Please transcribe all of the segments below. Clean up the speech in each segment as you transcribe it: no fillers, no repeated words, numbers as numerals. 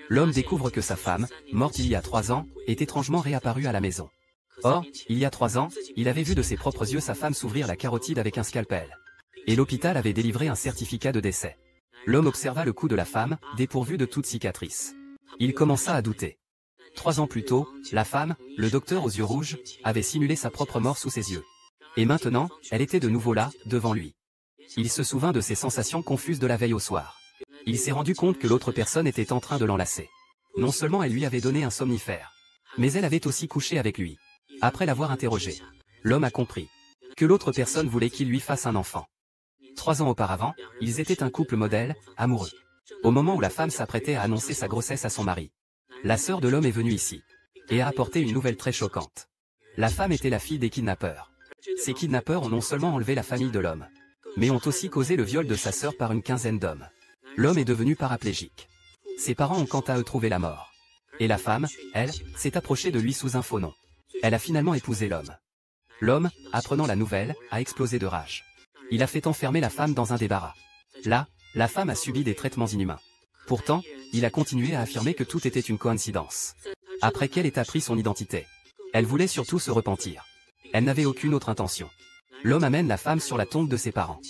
L'homme découvre que sa femme, morte il y a 3 ans, est étrangement réapparue à la maison. Or, il y a 3 ans, il avait vu de ses propres yeux sa femme s'ouvrir la carotide avec un scalpel. Et l'hôpital avait délivré un certificat de décès. L'homme observa le cou de la femme, dépourvu de toute cicatrice. Il commença à douter. 3 ans plus tôt, la femme, le docteur aux yeux rouges, avait simulé sa propre mort sous ses yeux. Et maintenant, elle était de nouveau là, devant lui. Il se souvint de ses sensations confuses de la veille au soir. Il s'est rendu compte que l'autre personne était en train de l'enlacer. Non seulement elle lui avait donné un somnifère, mais elle avait aussi couché avec lui. Après l'avoir interrogé, l'homme a compris que l'autre personne voulait qu'il lui fasse un enfant. 3 ans auparavant, ils étaient un couple modèle, amoureux. Au moment où la femme s'apprêtait à annoncer sa grossesse à son mari, la sœur de l'homme est venue ici et a apporté une nouvelle très choquante. La femme était la fille des kidnappeurs. Ces kidnappeurs ont non seulement enlevé la famille de l'homme, mais ont aussi causé le viol de sa sœur par une quinzaine d'hommes. L'homme est devenu paraplégique. Ses parents ont quant à eux trouvé la mort. Et la femme, elle, s'est approchée de lui sous un faux nom. Elle a finalement épousé l'homme. L'homme, apprenant la nouvelle, a explosé de rage. Il a fait enfermer la femme dans un débarras. Là, la femme a subi des traitements inhumains. Pourtant, il a continué à affirmer que tout était une coïncidence. Après qu'elle ait appris son identité, elle voulait surtout se repentir. Elle n'avait aucune autre intention. L'homme amène la femme sur la tombe de ses parents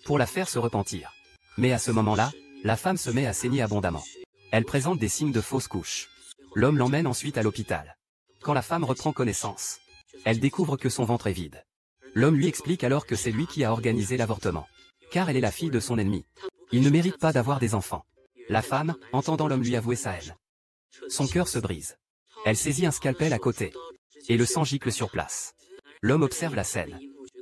pour la faire se repentir. Mais à ce moment-là, la femme se met à saigner abondamment. Elle présente des signes de fausse couche. L'homme l'emmène ensuite à l'hôpital. Quand la femme reprend connaissance, elle découvre que son ventre est vide. L'homme lui explique alors que c'est lui qui a organisé l'avortement, car elle est la fille de son ennemi. Il ne mérite pas d'avoir des enfants. La femme, entendant l'homme lui avouer sa haine, son cœur se brise. Elle saisit un scalpel à côté, et le sang gicle sur place. L'homme observe la scène,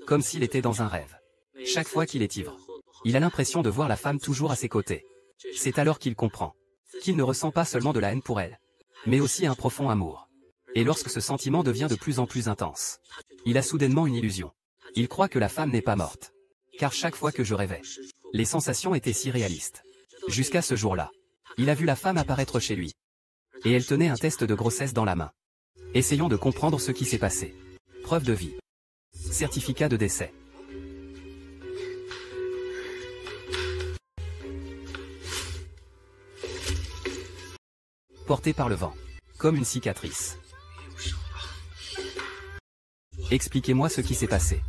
comme s'il était dans un rêve. Chaque fois qu'il est ivre, il a l'impression de voir la femme toujours à ses côtés. C'est alors qu'il comprend qu'il ne ressent pas seulement de la haine pour elle, mais aussi un profond amour. Et lorsque ce sentiment devient de plus en plus intense, il a soudainement une illusion. Il croit que la femme n'est pas morte. Car chaque fois que je rêvais, les sensations étaient si réalistes. Jusqu'à ce jour-là, il a vu la femme apparaître chez lui. Et elle tenait un test de grossesse dans la main. Essayons de comprendre ce qui s'est passé. Preuve de vie. Certificat de décès. Porté par le vent. Comme une cicatrice. Expliquez-moi ce qui s'est passé.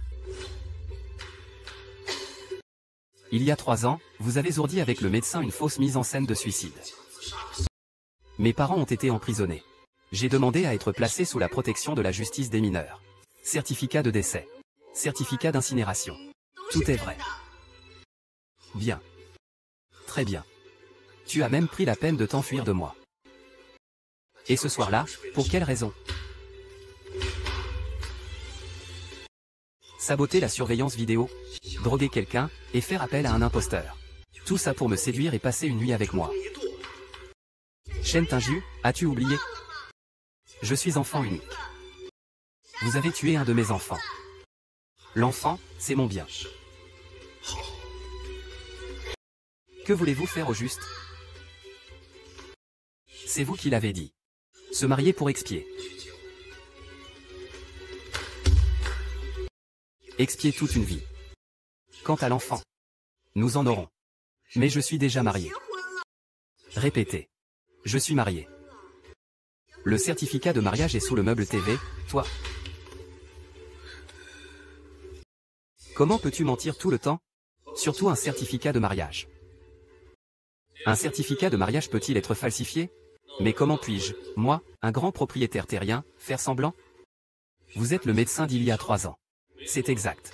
Il y a 3 ans, vous avez ourdi avec le médecin une fausse mise en scène de suicide. Mes parents ont été emprisonnés. J'ai demandé à être placé sous la protection de la justice des mineurs. Certificat de décès. Certificat d'incinération. Tout est vrai. Bien. Très bien. Tu as même pris la peine de t'enfuir de moi. Et ce soir-là, pour quelle raison? Saboter la surveillance vidéo, droguer quelqu'un, et faire appel à un imposteur. Tout ça pour me séduire et passer une nuit avec moi. Shen Tinju, as-tu oublié? Je suis enfant unique. Vous avez tué un de mes enfants. L'enfant, c'est mon bien. Que voulez-vous faire au juste? C'est vous qui l'avez dit. Se marier pour expier. Expier toute une vie. Quant à l'enfant, nous en aurons. Mais je suis déjà marié. Répétez. Je suis marié. Le certificat de mariage est sous le meuble TV, toi. Comment peux-tu mentir tout le temps? Surtout un certificat de mariage. Un certificat de mariage peut-il être falsifié? Mais comment puis-je, moi, un grand propriétaire terrien, faire semblant? Vous êtes le médecin d'il y a 3 ans. C'est exact.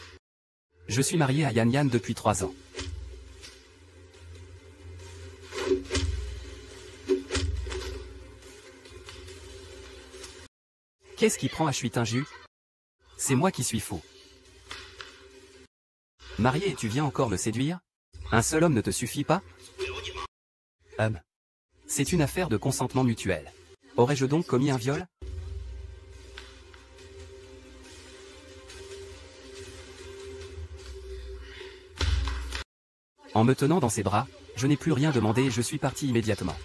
Je suis marié à Yan Yan depuis 3 ans. Qu'est-ce qui prend à Shui Tinju? C'est moi qui suis fou. Marié et tu viens encore me séduire? Un seul homme ne te suffit pas? C'est une affaire de consentement mutuel. Aurais-je donc commis un viol? En me tenant dans ses bras, je n'ai plus rien demandé et je suis parti immédiatement.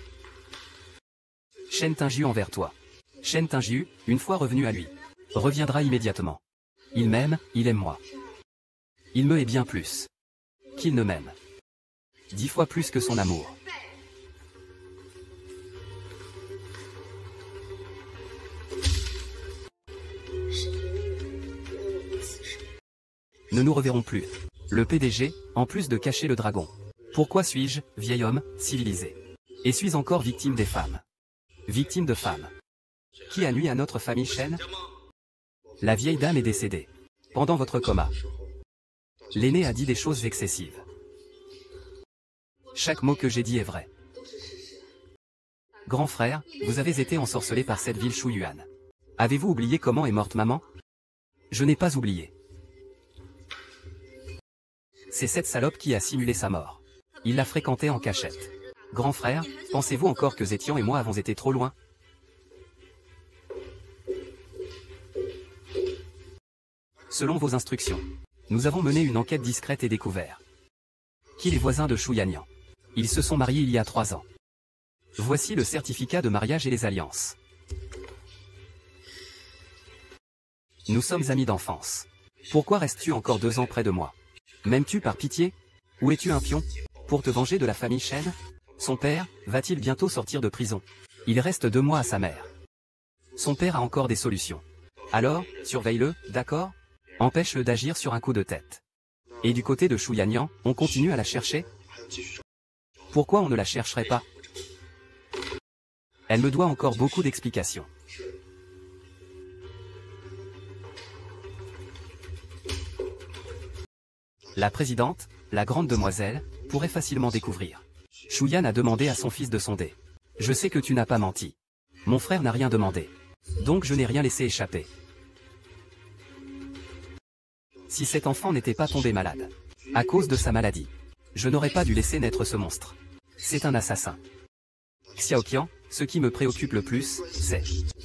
Shen Tinju envers toi. Shen Tinju, une fois revenu à lui, reviendra immédiatement. Il m'aime, il aime moi. Il me hait bien plus qu'il ne m'aime. 10 fois plus que son amour. ne nous reverrons plus. Le PDG, en plus de cacher le dragon. Pourquoi suis-je, vieil homme, civilisé? Et suis encore victime des femmes? Victime de femmes. Qui a nui à notre famille Shen? La vieille dame est décédée. Pendant votre coma. L'aîné a dit des choses excessives. Chaque mot que j'ai dit est vrai. Grand frère, vous avez été ensorcelé par cette ville Shuyuan. Avez-vous oublié comment est morte maman? Je n'ai pas oublié. C'est cette salope qui a simulé sa mort. Il l'a fréquentée en cachette. Grand frère, pensez-vous encore que Zetian et moi avons été trop loin? Selon vos instructions, nous avons mené une enquête discrète et découvert qui les voisins de Shuyanyan. Ils se sont mariés il y a 3 ans. Voici le certificat de mariage et les alliances. Nous sommes amis d'enfance. Pourquoi restes-tu encore 2 ans près de moi? M'aimes-tu par pitié? Ou es-tu un pion? Pour te venger de la famille Shen? Son père, va-t-il bientôt sortir de prison? Il reste 2 mois à sa mère. Son père a encore des solutions. Alors, surveille-le, d'accord? Empêche-le d'agir sur un coup de tête. Et du côté de Shuyanyan, on continue à la chercher? Pourquoi on ne la chercherait pas? Elle me doit encore beaucoup d'explications. La présidente, la grande demoiselle, pourrait facilement découvrir. Shuyan a demandé à son fils de sonder. Je sais que tu n'as pas menti. Mon frère n'a rien demandé. Donc je n'ai rien laissé échapper. Si cet enfant n'était pas tombé malade, à cause de sa maladie, je n'aurais pas dû laisser naître ce monstre. C'est un assassin. Xiaoqian, ce qui me préoccupe le plus, c'est...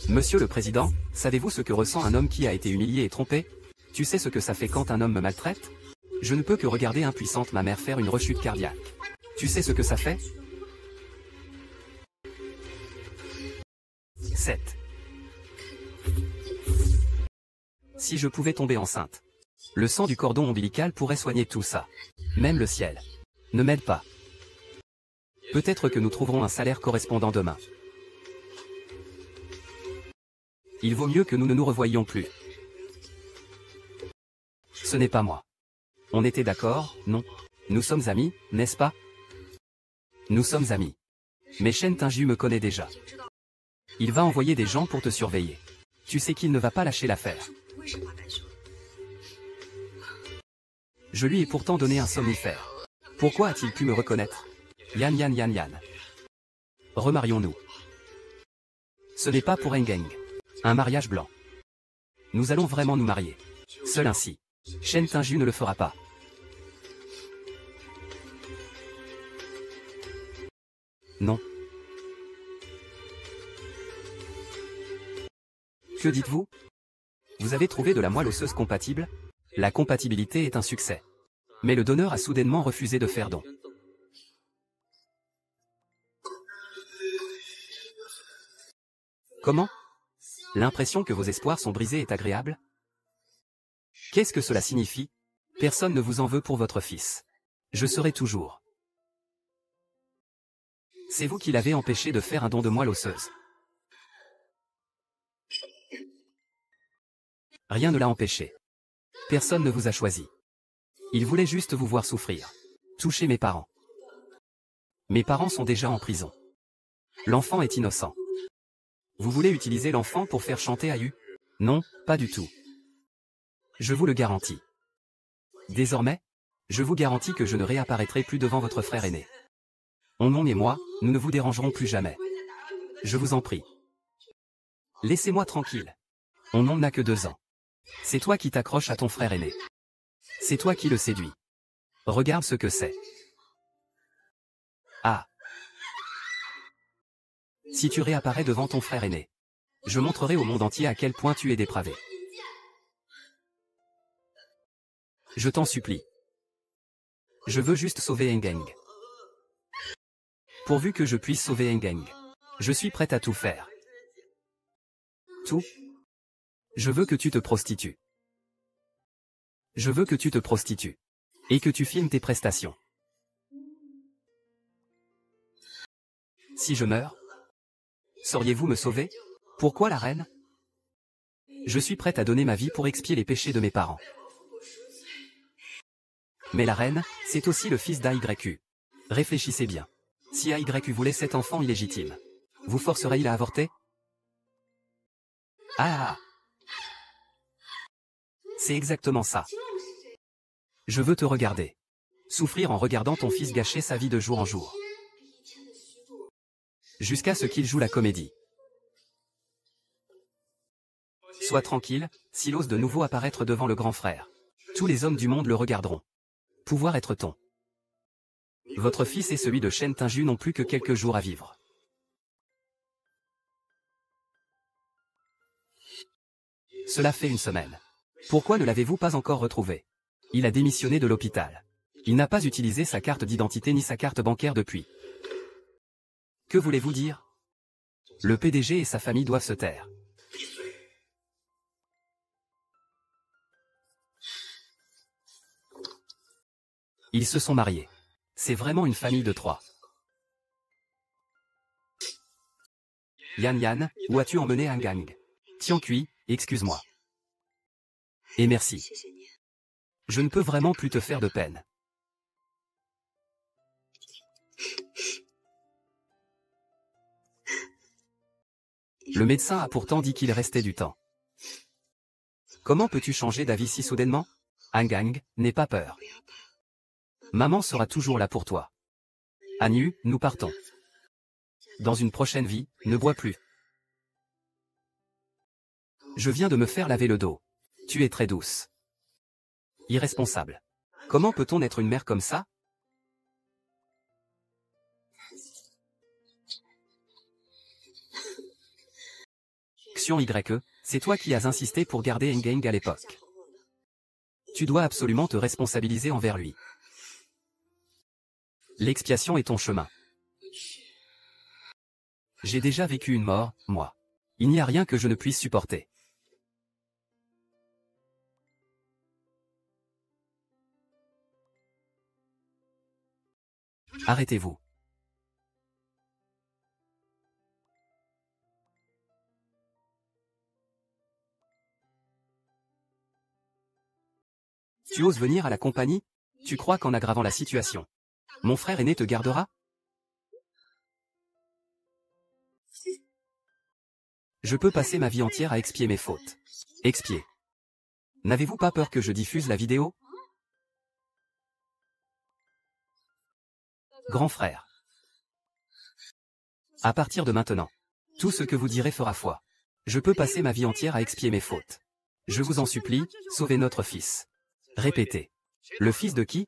Monsieur le Président, savez-vous ce que ressent un homme qui a été humilié et trompé? Tu sais ce que ça fait quand un homme me maltraite? Je ne peux que regarder impuissante ma mère faire une rechute cardiaque. Tu sais ce que ça fait? 7. Si je pouvais tomber enceinte. Le sang du cordon ombilical pourrait soigner tout ça. Même le ciel ne m'aide pas. Peut-être que nous trouverons un salaire correspondant demain. Il vaut mieux que nous ne nous revoyions plus. Ce n'est pas moi. On était d'accord, non? Nous sommes amis, n'est-ce pas? Nous sommes amis. Mais Shen Tinju me connaît déjà. Il va envoyer des gens pour te surveiller. Tu sais qu'il ne va pas lâcher l'affaire. Je lui ai pourtant donné un somnifère. Pourquoi a-t-il pu me reconnaître? Yan yan yan yan. Remarions-nous. Ce n'est pas pour Engeng. Un mariage blanc. Nous allons vraiment nous marier. Seul ainsi. Shen Tinju ne le fera pas. Non. Que dites-vous? Vous avez trouvé de la moelle osseuse compatible? La compatibilité est un succès. Mais le donneur a soudainement refusé de faire don. Comment? L'impression que vos espoirs sont brisés est agréable? Qu'est-ce que cela signifie? Personne ne vous en veut pour votre fils. Je serai toujours. C'est vous qui l'avez empêché de faire un don de moelle osseuse. Rien ne l'a empêché. Personne ne vous a choisi. Il voulait juste vous voir souffrir. Toucher mes parents. Mes parents sont déjà en prison. L'enfant est innocent. Vous voulez utiliser l'enfant pour faire chanter Ayu? Non, pas du tout. Je vous le garantis. Désormais, je vous garantis que je ne réapparaîtrai plus devant votre frère aîné. On et moi, nous ne vous dérangerons plus jamais. Je vous en prie. Laissez-moi tranquille. On n'a que 2 ans. C'est toi qui t'accroches à ton frère aîné. C'est toi qui le séduis. Regarde ce que c'est. Ah. Si tu réapparais devant ton frère aîné, je montrerai au monde entier à quel point tu es dépravé. Je t'en supplie. Je veux juste sauver Engeng. Pourvu que je puisse sauver Engeng. Je suis prête à tout faire. Tout? Je veux que tu te prostitues. Je veux que tu te prostitues. Et que tu filmes tes prestations. Si je meurs, sauriez-vous me sauver? Pourquoi la reine? Je suis prête à donner ma vie pour expier les péchés de mes parents. Mais la reine, c'est aussi le fils d'AYU. Réfléchissez bien. Si AYU voulait cet enfant illégitime, vous forcerez-il à avorter? Ah! C'est exactement ça. Je veux te regarder. Souffrir en regardant ton fils gâcher sa vie de jour en jour. Jusqu'à ce qu'il joue la comédie. Sois tranquille, s'il ose de nouveau apparaître devant le grand frère. Tous les hommes du monde le regarderont. Pouvoir être ton. Votre fils et celui de Shen Tinju n'ont plus que quelques jours à vivre. Cela fait une semaine. Pourquoi ne l'avez-vous pas encore retrouvé? Il a démissionné de l'hôpital. Il n'a pas utilisé sa carte d'identité ni sa carte bancaire depuis. Que voulez-vous dire? Le PDG et sa famille doivent se taire. Ils se sont mariés. C'est vraiment une famille de 3. Yan Yan, où as-tu emmené Hangang? Tian Kui, excuse-moi. Et merci. Je ne peux vraiment plus te faire de peine. Le médecin a pourtant dit qu'il restait du temps. Comment peux-tu changer d'avis si soudainement? Hangang, n'aie pas peur. Maman sera toujours là pour toi. Hanyu, nous partons. Dans une prochaine vie, ne bois plus. Je viens de me faire laver le dos. Tu es très douce. Irresponsable. Comment peut-on être une mère comme ça? Xion YE, c'est toi qui as insisté pour garder Hangang à l'époque. Tu dois absolument te responsabiliser envers lui. L'expiation est ton chemin. J'ai déjà vécu une mort, moi. Il n'y a rien que je ne puisse supporter. Arrêtez-vous. Tu oses venir à la compagnie? Tu crois qu'en aggravant la situation, mon frère aîné te gardera? Je peux passer ma vie entière à expier mes fautes. Expier. N'avez-vous pas peur que je diffuse la vidéo? Grand frère. À partir de maintenant, tout ce que vous direz fera foi. Je peux passer ma vie entière à expier mes fautes. Je vous en supplie, sauvez notre fils. Répétez. Le fils de qui?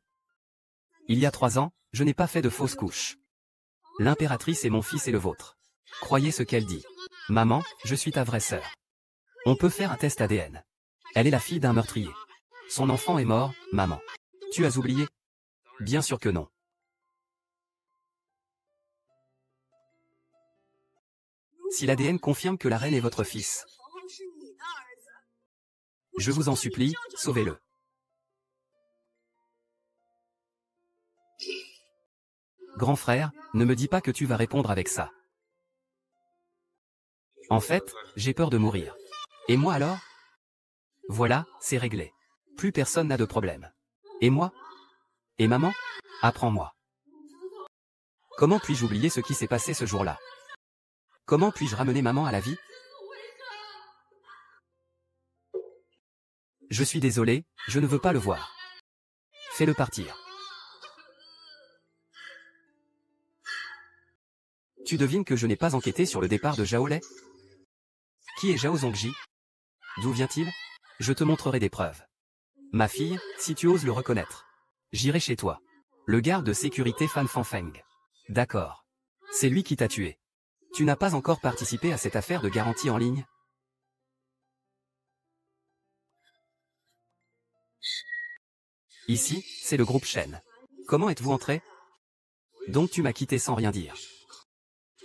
Il y a 3 ans, je n'ai pas fait de fausse couche. L'impératrice est mon fils et le vôtre. Croyez ce qu'elle dit. Maman, je suis ta vraie sœur. On peut faire un test ADN. Elle est la fille d'un meurtrier. Son enfant est mort, maman. Tu as oublié? Bien sûr que non. Si l'ADN confirme que la reine est votre fils, je vous en supplie, sauvez-le. Grand frère, ne me dis pas que tu vas répondre avec ça. En fait, j'ai peur de mourir. Et moi alors? Voilà, c'est réglé. Plus personne n'a de problème. Et moi? Et maman? Apprends-moi. Comment puis-je oublier ce qui s'est passé ce jour-là? Comment puis-je ramener maman à la vie? Je suis désolé, je ne veux pas le voir. Fais-le partir. Tu devines que je n'ai pas enquêté sur le départ de Zhao Lei? Qui est Zhao Zongji? D'où vient-il? Je te montrerai des preuves. Ma fille, si tu oses le reconnaître, j'irai chez toi. Le garde de sécurité Fan Fanfeng. D'accord. C'est lui qui t'a tué. Tu n'as pas encore participé à cette affaire de garantie en ligne? Ici, c'est le groupe Shen. Comment êtes-vous entré? Donc tu m'as quitté sans rien dire.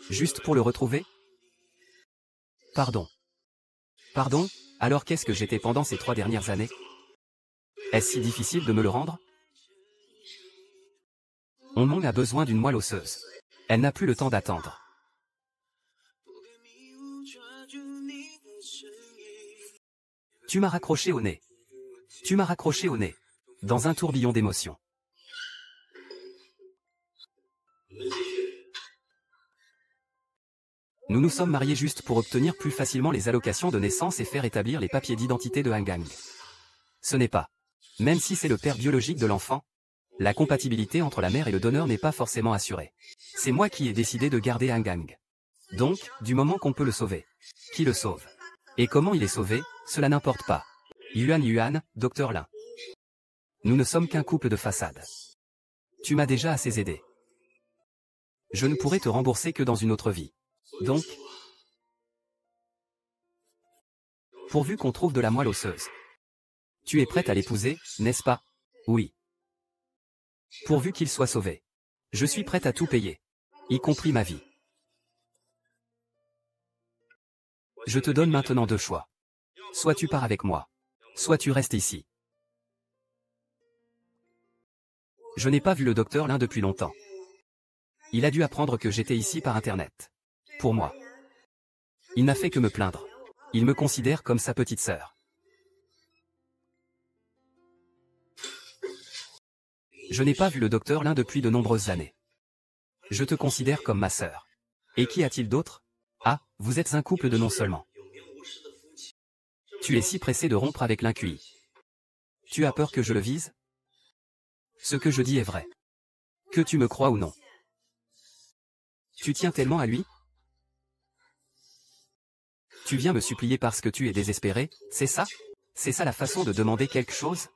Juste pour le retrouver? Pardon. Pardon? Alors qu'est-ce que j'étais pendant ces 3 dernières années? Est-ce si difficile de me le rendre? On Mong a besoin d'une moelle osseuse. Elle n'a plus le temps d'attendre. Tu m'as raccroché au nez. Tu m'as raccroché au nez. Dans un tourbillon d'émotions. Nous nous sommes mariés juste pour obtenir plus facilement les allocations de naissance et faire établir les papiers d'identité de Hangang. Ce n'est pas. Même si c'est le père biologique de l'enfant, la compatibilité entre la mère et le donneur n'est pas forcément assurée. C'est moi qui ai décidé de garder Hangang. Donc, du moment qu'on peut le sauver. Qui le sauve? Et comment il est sauvé, cela n'importe pas. Yuan, Dr Lin. Nous ne sommes qu'un couple de façade. Tu m'as déjà assez aidé. Je ne pourrai te rembourser que dans une autre vie. Donc, pourvu qu'on trouve de la moelle osseuse. Tu es prête à l'épouser, n'est-ce pas? Oui. Pourvu qu'il soit sauvé. Je suis prête à tout payer. Y compris ma vie. Je te donne maintenant deux choix. Soit tu pars avec moi. Soit tu restes ici. Je n'ai pas vu le docteur Lin depuis longtemps. Il a dû apprendre que j'étais ici par Internet. Pour moi. Il n'a fait que me plaindre. Il me considère comme sa petite sœur. Je n'ai pas vu le docteur Lin depuis de nombreuses années. Je te considère comme ma sœur. Et qui a-t-il d'autre? Ah, vous êtes un couple de non seulement. Tu es si pressé de rompre avec l'Inqui. Tu as peur que je le vise? Ce que je dis est vrai. Que tu me crois ou non. Tu tiens tellement à lui? Tu viens me supplier parce que tu es désespéré, c'est ça? C'est ça la façon de demander quelque chose?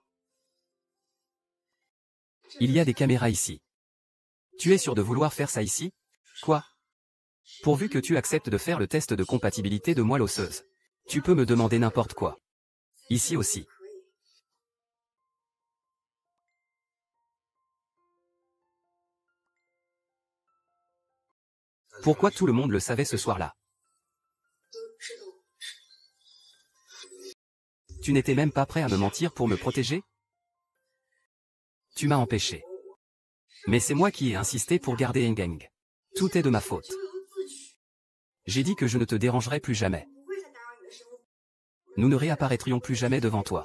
Il y a des caméras ici. Tu es sûr de vouloir faire ça ici? Quoi? Pourvu que tu acceptes de faire le test de compatibilité de moelle osseuse. Tu peux me demander n'importe quoi. Ici aussi. Pourquoi tout le monde le savait ce soir-là? Tu n'étais même pas prêt à me mentir pour me protéger? Tu m'as empêché. Mais c'est moi qui ai insisté pour garder Hangang. Tout est de ma faute. J'ai dit que je ne te dérangerai plus jamais. Nous ne réapparaîtrions plus jamais devant toi.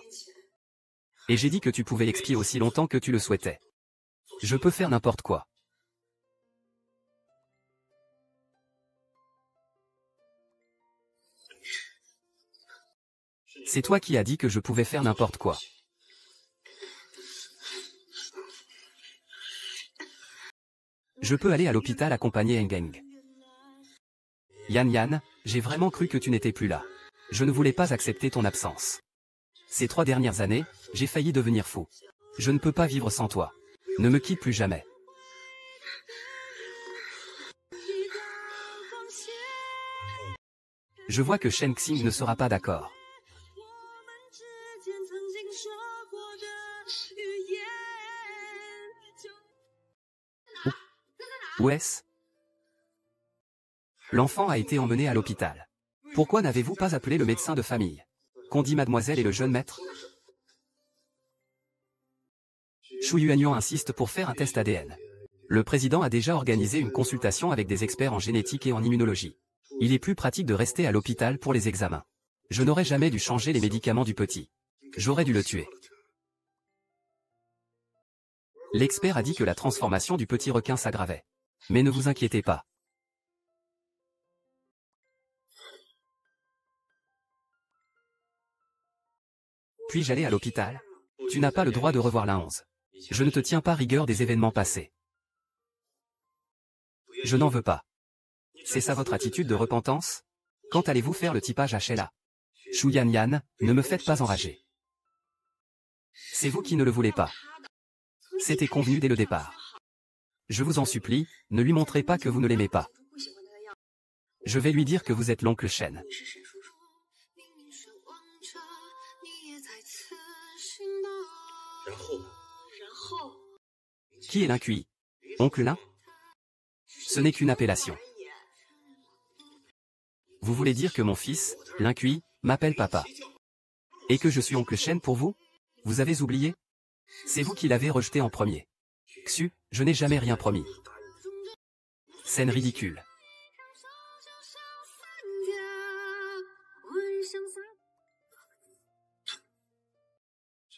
Et j'ai dit que tu pouvais expier aussi longtemps que tu le souhaitais. Je peux faire n'importe quoi. C'est toi qui as dit que je pouvais faire n'importe quoi. Je peux aller à l'hôpital accompagner Hangang. Yan, j'ai vraiment cru que tu n'étais plus là. Je ne voulais pas accepter ton absence. Ces 3 dernières années, j'ai failli devenir fou. Je ne peux pas vivre sans toi. Ne me quitte plus jamais. Je vois que Shen Xing ne sera pas d'accord. Où est-ce? L'enfant a été emmené à l'hôpital. Pourquoi n'avez-vous pas appelé le médecin de famille? Qu'ont dit mademoiselle et le jeune maître? Shu Yuanyuan insiste pour faire un test ADN. Le président a déjà organisé une consultation avec des experts en génétique et en immunologie. Il est plus pratique de rester à l'hôpital pour les examens. Je n'aurais jamais dû changer les médicaments du petit. J'aurais dû le tuer. L'expert a dit que la transformation du petit requin s'aggravait. Mais ne vous inquiétez pas. Puis-je aller à l'hôpital? Tu n'as pas le droit de revoir la 11. Je ne te tiens pas rigueur des événements passés. Je n'en veux pas. C'est ça votre attitude de repentance? Quand allez-vous faire le typage à Sheila? Shu Yan, ne me faites pas enrager. C'est vous qui ne le voulez pas. C'était convenu dès le départ. Je vous en supplie, ne lui montrez pas que vous ne l'aimez pas. Je vais lui dire que vous êtes l'oncle Shen. Qui est l'Inqui? Oncle Lin? Ce n'est qu'une appellation. Vous voulez dire que mon fils, l'Inqui, m'appelle papa. Et que je suis oncle Shen pour vous? Vous avez oublié? C'est vous qui l'avez rejeté en premier. Xu, je n'ai jamais rien promis. Scène ridicule.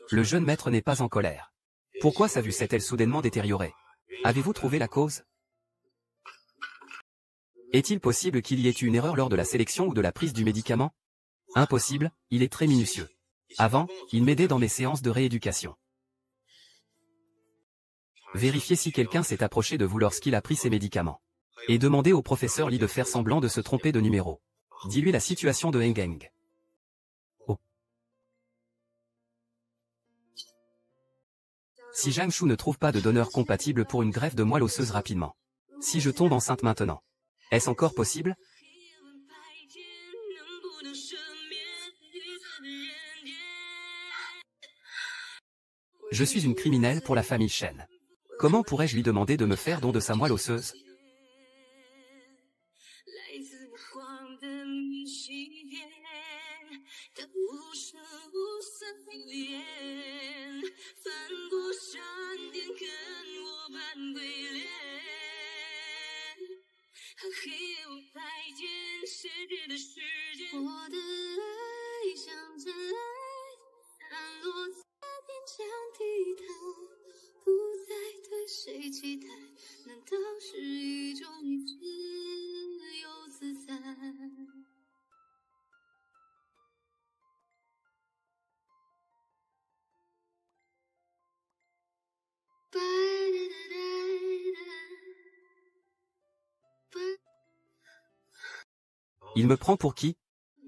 Le jeune maître n'est pas en colère. Pourquoi sa vue s'est-elle soudainement détériorée? Avez-vous trouvé la cause? Est-il possible qu'il y ait eu une erreur lors de la sélection ou de la prise du médicament? Impossible, il est très minutieux. Avant, il m'aidait dans mes séances de rééducation. Vérifiez si quelqu'un s'est approché de vous lorsqu'il a pris ses médicaments. Et demandez au professeur Lee de faire semblant de se tromper de numéro. Dis-lui la situation de Heng. Oh. Si Zhang Shu ne trouve pas de donneur compatible pour une greffe de moelle osseuse rapidement. Si je tombe enceinte maintenant. Est-ce encore possible? Je suis une criminelle pour la famille Shen. Comment pourrais-je lui demander de me faire don de sa moelle osseuse? Il me prend pour qui?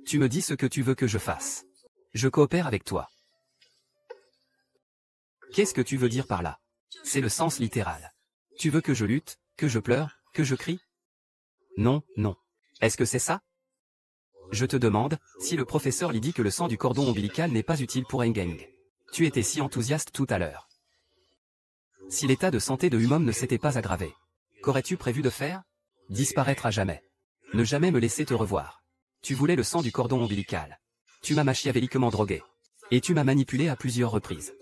Tu me dis ce que tu veux que je fasse. Je coopère avec toi. Qu'est-ce que tu veux dire par là? C'est le sens littéral. Tu veux que je lutte, que je pleure, que je crie? Non, non. Est-ce que c'est ça? Je te demande, si le professeur Lee dit que le sang du cordon ombilical n'est pas utile pour Heng. Tu étais si enthousiaste tout à l'heure. Si l'état de santé de Humom ne s'était pas aggravé, qu'aurais-tu prévu de faire? Disparaître à jamais. Ne jamais me laisser te revoir. Tu voulais le sang du cordon ombilical. Tu m'as machiavéliquement drogué. Et tu m'as manipulé à plusieurs reprises.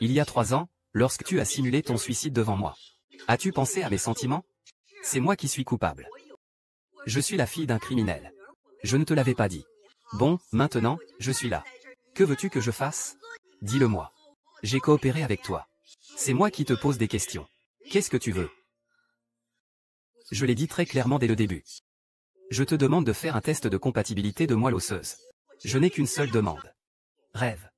Il y a 3 ans, lorsque tu as simulé ton suicide devant moi. As-tu pensé à mes sentiments? C'est moi qui suis coupable. Je suis la fille d'un criminel. Je ne te l'avais pas dit. Bon, maintenant, je suis là. Que veux-tu que je fasse? Dis-le-moi. J'ai coopéré avec toi. C'est moi qui te pose des questions. Qu'est-ce que tu veux? Je l'ai dit très clairement dès le début. Je te demande de faire un test de compatibilité de moelle osseuse. Je n'ai qu'une seule demande. Rêve.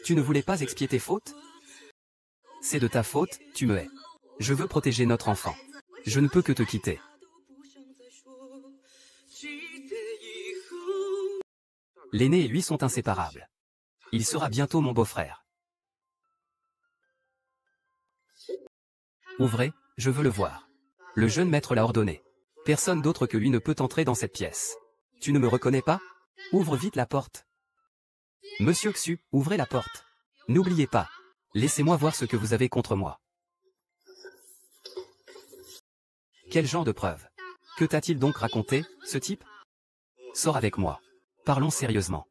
Tu ne voulais pas expier tes fautes? C'est de ta faute, tu me hais. Je veux protéger notre enfant. Je ne peux que te quitter. L'aîné et lui sont inséparables. Il sera bientôt mon beau-frère. Ouvrez, je veux le voir. Le jeune maître l'a ordonné. Personne d'autre que lui ne peut entrer dans cette pièce. Tu ne me reconnais pas? Ouvre vite la porte. Monsieur Xu, ouvrez la porte. N'oubliez pas. Laissez-moi voir ce que vous avez contre moi. Quel genre de preuve? Que t'a-t-il donc raconté, ce type? Sors avec moi. Parlons sérieusement.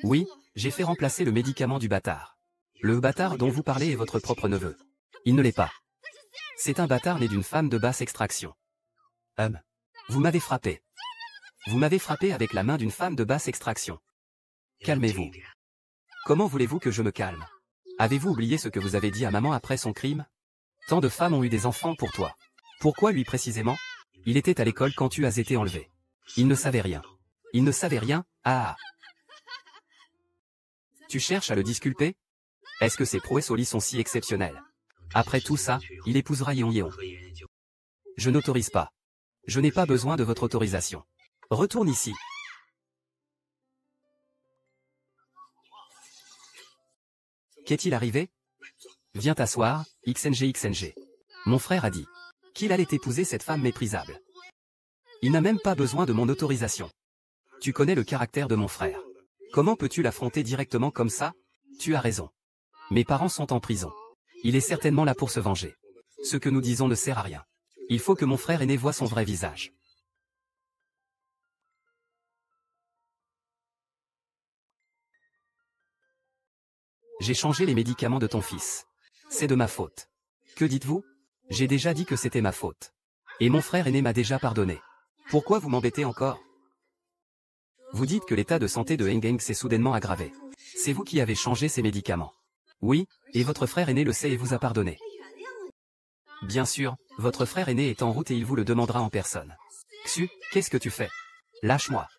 Oui, j'ai fait remplacer le médicament du bâtard. Le bâtard dont vous parlez est votre propre neveu. Il ne l'est pas. C'est un bâtard né d'une femme de basse extraction. Vous m'avez frappé. Vous m'avez frappé avec la main d'une femme de basse extraction. Calmez-vous. Comment voulez-vous que je me calme? Avez-vous oublié ce que vous avez dit à maman après son crime? Tant de femmes ont eu des enfants pour toi. Pourquoi lui précisément? Il était à l'école quand tu as été enlevé. Il ne savait rien. Il ne savait rien, ah. Tu cherches à le disculper? Est-ce que ses prouesses au lit sont si exceptionnelles? Après tout ça, il épousera Yeon Yeon. Je n'autorise pas. Je n'ai pas besoin de votre autorisation. Retourne ici. Qu'est-il arrivé? Viens t'asseoir, XNG. Mon frère a dit qu'il allait épouser cette femme méprisable. Il n'a même pas besoin de mon autorisation. Tu connais le caractère de mon frère. Comment peux-tu l'affronter directement comme ça? Tu as raison. Mes parents sont en prison. Il est certainement là pour se venger. Ce que nous disons ne sert à rien. Il faut que mon frère aîné voie son vrai visage. J'ai changé les médicaments de ton fils. C'est de ma faute. Que dites-vous? J'ai déjà dit que c'était ma faute. Et mon frère aîné m'a déjà pardonné. Pourquoi vous m'embêtez encore? Vous dites que l'état de santé de Heng Heng s'est soudainement aggravé. C'est vous qui avez changé ces médicaments. Oui, et votre frère aîné le sait et vous a pardonné. Bien sûr, votre frère aîné est en route et il vous le demandera en personne. Xu, qu'est-ce que tu fais? Lâche-moi.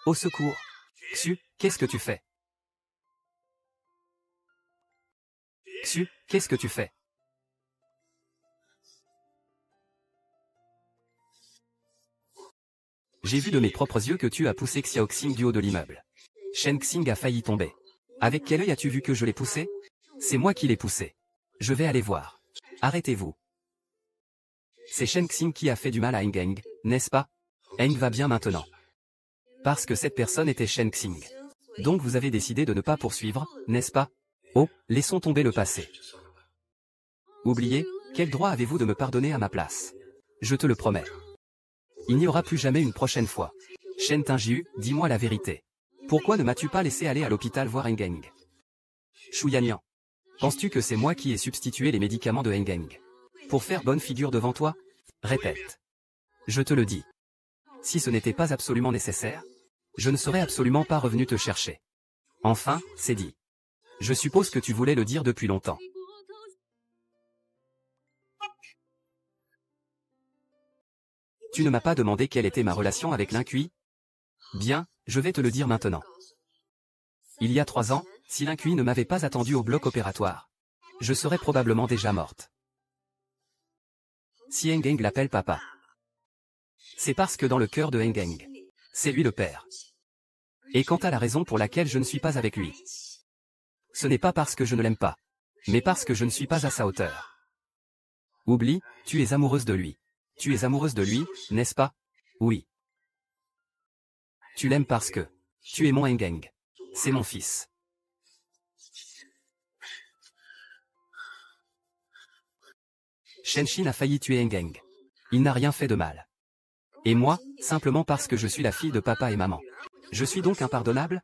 Au secours. Xu, qu'est-ce que tu fais? Xu, qu'est-ce que tu fais? J'ai vu de mes propres yeux que tu as poussé Xiaoxing du haut de l'immeuble. Shen Xing a failli tomber. Avec quel œil as-tu vu que je l'ai poussé? C'est moi qui l'ai poussé. Je vais aller voir. Arrêtez-vous. C'est Shen Xing qui a fait du mal à Heng Heng, n'est-ce pas? Heng va bien maintenant. Parce que cette personne était Shen Xing. Donc vous avez décidé de ne pas poursuivre, n'est-ce pas? Oh, laissons tomber le passé. Oubliez, quel droit avez-vous de me pardonner à ma place? Je te le promets. Il n'y aura plus jamais une prochaine fois. Shen Tingjiu, dis-moi la vérité. Pourquoi ne m'as-tu pas laissé aller à l'hôpital voir Heng Heng? Shu Yanyan. Penses-tu que c'est moi qui ai substitué les médicaments de Heng Heng? Pour faire bonne figure devant toi? Répète. Je te le dis. Si ce n'était pas absolument nécessaire, je ne serais absolument pas revenu te chercher. Enfin, c'est dit. Je suppose que tu voulais le dire depuis longtemps. Tu ne m'as pas demandé quelle était ma relation avec l'Incuit? Bien, je vais te le dire maintenant. Il y a 3 ans, si l'Incuit ne m'avait pas attendu au bloc opératoire, je serais probablement déjà morte. Si Heng Heng l'appelle papa, c'est parce que dans le cœur de Heng Heng, c'est lui le père. Et quant à la raison pour laquelle je ne suis pas avec lui, ce n'est pas parce que je ne l'aime pas, mais parce que je ne suis pas à sa hauteur. Oublie, tu es amoureuse de lui. Tu es amoureuse de lui, n'est-ce pas? Oui. Tu l'aimes parce que tu es mon Heng Heng. C'est mon fils. Shen Xin a failli tuer Heng Heng. Il n'a rien fait de mal. Et moi, simplement parce que je suis la fille de papa et maman. Je suis donc impardonnable?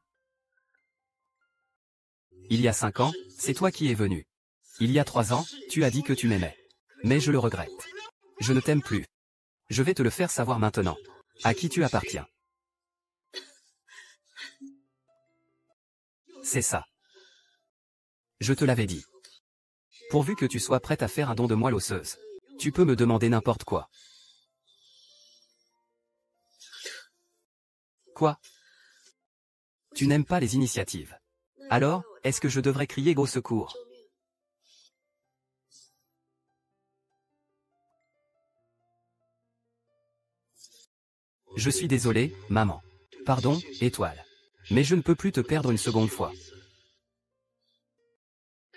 Il y a 5 ans, c'est toi qui es venu. Il y a 3 ans, tu as dit que tu m'aimais. Mais je le regrette. Je ne t'aime plus. Je vais te le faire savoir maintenant. À qui tu appartiens? C'est ça. Je te l'avais dit. Pourvu que tu sois prête à faire un don de moelle osseuse. Tu peux me demander n'importe quoi. Quoi? Tu n'aimes pas les initiatives. Alors, est-ce que je devrais crier au secours? Je suis désolé, maman. Pardon, étoile. Mais je ne peux plus te perdre une seconde fois.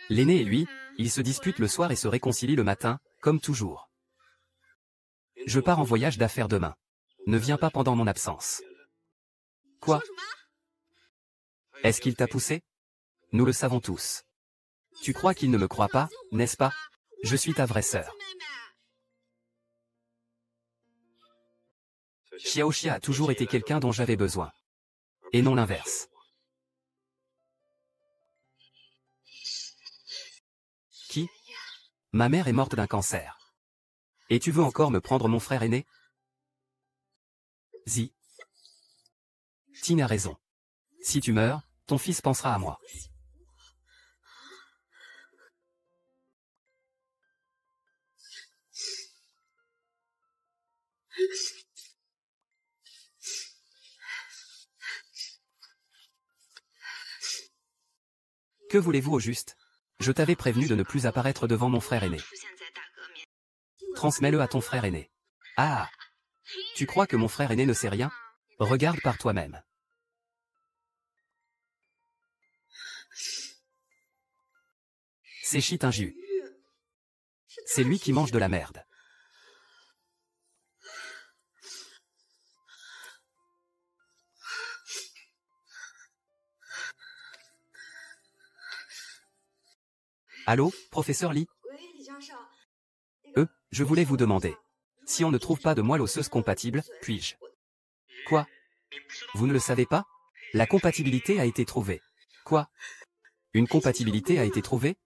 L'aîné et lui, ils se disputent le soir et se réconcilient le matin, comme toujours. Je pars en voyage d'affaires demain. Ne viens pas pendant mon absence. Quoi? Est-ce qu'il t'a poussé? Nous le savons tous. Tu crois qu'il ne me croit pas, n'est-ce pas? Je suis ta vraie sœur. Xiaoxia a toujours été quelqu'un dont j'avais besoin. Et non l'inverse. Qui? Ma mère est morte d'un cancer. Et tu veux encore me prendre mon frère aîné? Zi. Ting a raison. Si tu meurs, ton fils pensera à moi. Que voulez-vous au juste? Je t'avais prévenu de ne plus apparaître devant mon frère aîné. Transmets-le à ton frère aîné. Ah! Tu crois que mon frère aîné ne sait rien? Regarde par toi-même. C'est Shi Tingjiu. C'est lui qui mange de la merde. Allô, professeur Lee? Je voulais vous demander. Si on ne trouve pas de moelle osseuse compatible, puis-je? Quoi? Vous ne le savez pas? La compatibilité a été trouvée. Quoi? Une compatibilité a été trouvée?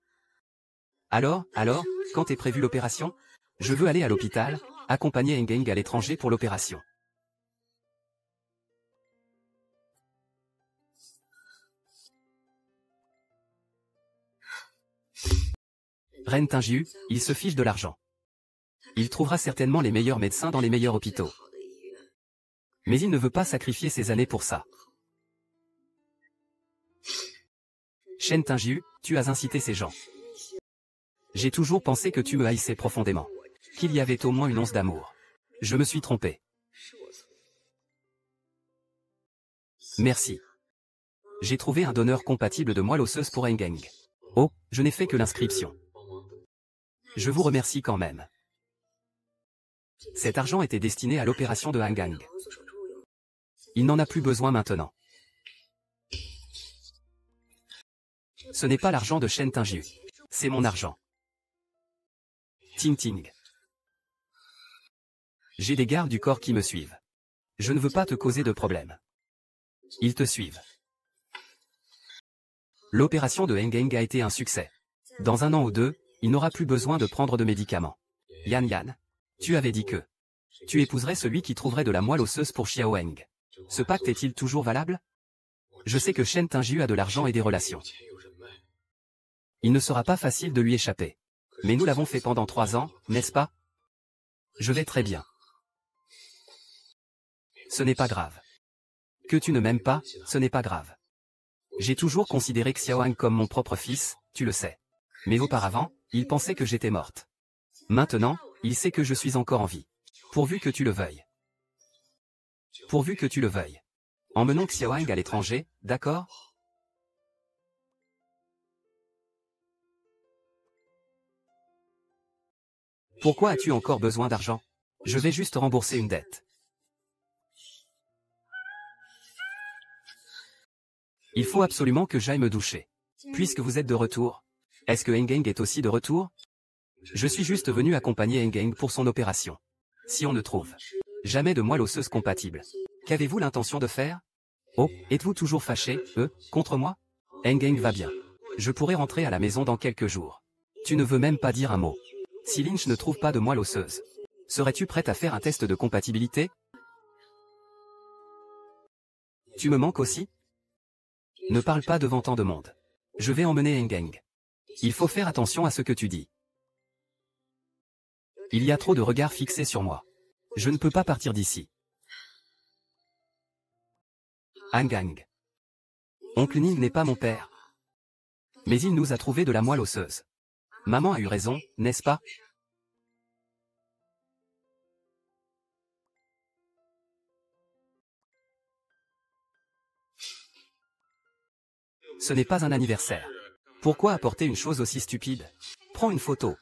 Alors, quand est prévue l'opération? Je veux aller à l'hôpital, accompagner Engeng à l'étranger pour l'opération. Ren Tinjiu, il se fiche de l'argent. Il trouvera certainement les meilleurs médecins dans les meilleurs hôpitaux. Mais il ne veut pas sacrifier ses années pour ça. Shen Tinjiu, tu as incité ces gens. J'ai toujours pensé que tu me haïssais profondément. Qu'il y avait au moins une once d'amour. Je me suis trompé. Merci. J'ai trouvé un donneur compatible de moelle osseuse pour Engeng. Oh, je n'ai fait que l'inscription. Je vous remercie quand même. Cet argent était destiné à l'opération de Hangang. Il n'en a plus besoin maintenant. Ce n'est pas l'argent de Shen Tinjiu. C'est mon argent. Ting Ting. J'ai des gardes du corps qui me suivent. Je ne veux pas te causer de problème. Ils te suivent. L'opération de Engeng a été un succès. Dans 1 an ou 2, il n'aura plus besoin de prendre de médicaments. Yan, tu avais dit que tu épouserais celui qui trouverait de la moelle osseuse pour Xiaoheng. Ce pacte est-il toujours valable? Je sais que Shen Tinjiu a de l'argent et des relations. Il ne sera pas facile de lui échapper. Mais nous l'avons fait pendant 3 ans, n'est-ce pas? Je vais très bien. Ce n'est pas grave. Que tu ne m'aimes pas, ce n'est pas grave. J'ai toujours considéré Xiaohang comme mon propre fils, tu le sais. Mais auparavant, il pensait que j'étais morte. Maintenant, il sait que je suis encore en vie. Pourvu que tu le veuilles. Pourvu que tu le veuilles. Emmenons Xiaohang à l'étranger, d'accord? Pourquoi as-tu encore besoin d'argent? Je vais juste rembourser une dette. Il faut absolument que j'aille me doucher. Puisque vous êtes de retour. Est-ce que Engeng est aussi de retour? Je suis juste venu accompagner Engeng pour son opération. Si on ne trouve jamais de moelle osseuse compatible, qu'avez-vous l'intention de faire? Oh, êtes-vous toujours fâché, contre moi? Engeng va bien. Je pourrai rentrer à la maison dans quelques jours. Tu ne veux même pas dire un mot. Si Lynch ne trouve pas de moelle osseuse, serais-tu prête à faire un test de compatibilité? Tu me manques aussi? Ne parle pas devant tant de monde. Je vais emmener Engeng. Il faut faire attention à ce que tu dis. Il y a trop de regards fixés sur moi. Je ne peux pas partir d'ici. Hangang. Oncle Ning n'est pas mon père. Mais il nous a trouvé de la moelle osseuse. Maman a eu raison, n'est-ce pas? Ce n'est pas un anniversaire. Pourquoi apporter une chose aussi stupide? Prends une photo.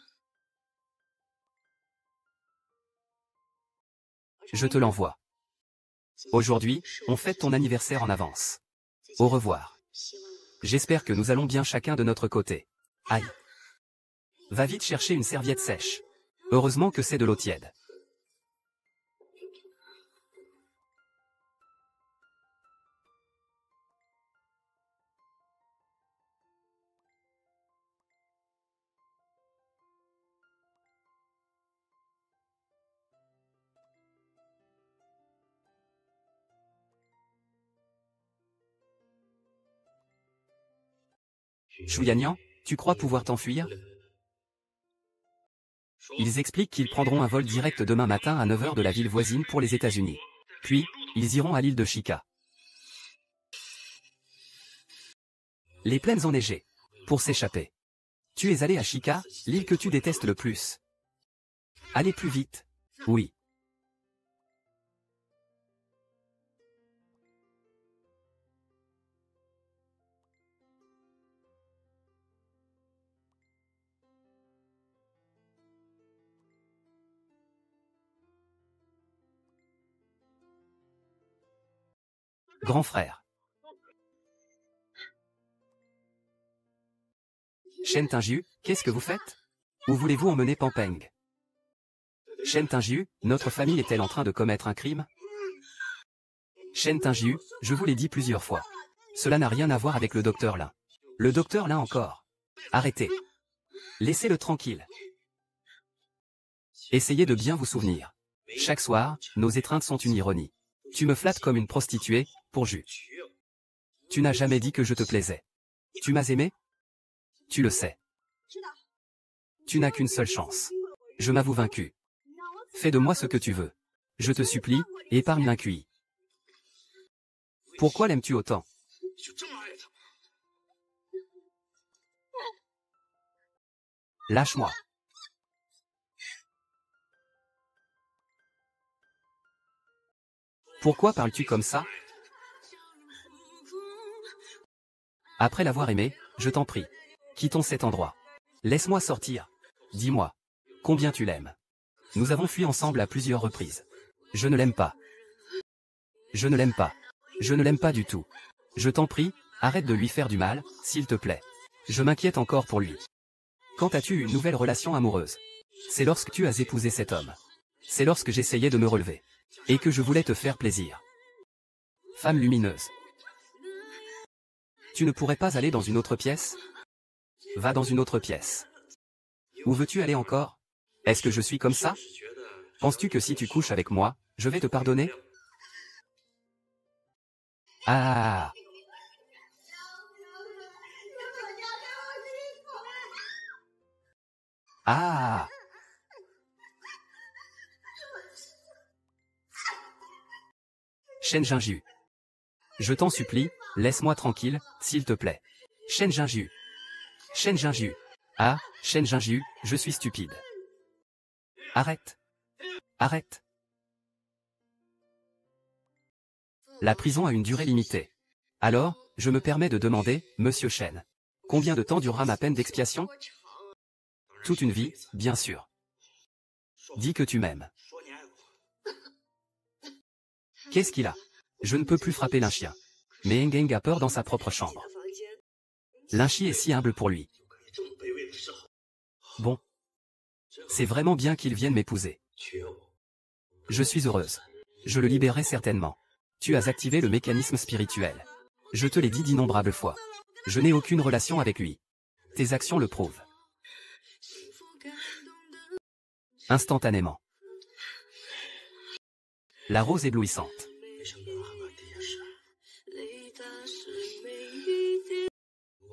Je te l'envoie. Aujourd'hui, on fête ton anniversaire en avance. Au revoir. J'espère que nous allons bien chacun de notre côté. Aïe. Va vite chercher une serviette sèche. Heureusement que c'est de l'eau tiède. Shuyanyan, tu crois pouvoir t'enfuir? Ils expliquent qu'ils prendront un vol direct demain matin à 9 h de la ville voisine pour les États-Unis. Puis, ils iront à l'île de Shika. Les plaines enneigées. Pour s'échapper. Tu es allé à Shika, l'île que tu détestes le plus. Allez plus vite. Oui. Grand frère. Shen Tingjiu, qu'est-ce que vous faites? Où voulez-vous emmener Pampeng? Shen Tingjiu, notre famille est-elle en train de commettre un crime? Shen Tingjiu, je vous l'ai dit plusieurs fois. Cela n'a rien à voir avec le docteur Lin. Le docteur Lin encore. Arrêtez. Laissez-le tranquille. Essayez de bien vous souvenir. Chaque soir, nos étreintes sont une ironie. Tu me flattes comme une prostituée, pour jus. Tu n'as jamais dit que je te plaisais. Tu m'as aimé? Tu le sais. Tu n'as qu'une seule chance. Je m'avoue vaincu. Fais de moi ce que tu veux. Je te supplie, épargne un QI. Pourquoi l'aimes-tu autant? Lâche-moi. Pourquoi parles-tu comme ça? Après l'avoir aimé, je t'en prie. Quittons cet endroit. Laisse-moi sortir. Dis-moi. Combien tu l'aimes? Nous avons fui ensemble à plusieurs reprises. Je ne l'aime pas. Je ne l'aime pas. Je ne l'aime pas du tout. Je t'en prie, arrête de lui faire du mal, s'il te plaît. Je m'inquiète encore pour lui. Quand as-tu eu une nouvelle relation amoureuse? C'est lorsque tu as épousé cet homme. C'est lorsque j'essayais de me relever. Et que je voulais te faire plaisir. Femme lumineuse. Tu ne pourrais pas aller dans une autre pièce? Va dans une autre pièce. Où veux-tu aller encore? Est-ce que je suis comme ça? Penses-tu que si tu couches avec moi, je vais te pardonner? Ah! Ah! Shen Tingjiu. Je t'en supplie, laisse-moi tranquille, s'il te plaît. Shen Tingjiu. Shen Tingjiu. Ah, Shen Tingjiu, je suis stupide. Arrête. Arrête. La prison a une durée limitée. Alors, je me permets de demander, Monsieur Shen. Combien de temps durera ma peine d'expiation? Toute une vie, bien sûr. Dis que tu m'aimes. Qu'est-ce qu'il a? Je ne peux plus frapper Lin Chien. Mais Engeng a peur dans sa propre chambre. Lin Chi est si humble pour lui. Bon. C'est vraiment bien qu'il vienne m'épouser. Je suis heureuse. Je le libérerai certainement. Tu as activé le mécanisme spirituel. Je te l'ai dit d'innombrables fois. Je n'ai aucune relation avec lui. Tes actions le prouvent. Instantanément. La rose éblouissante.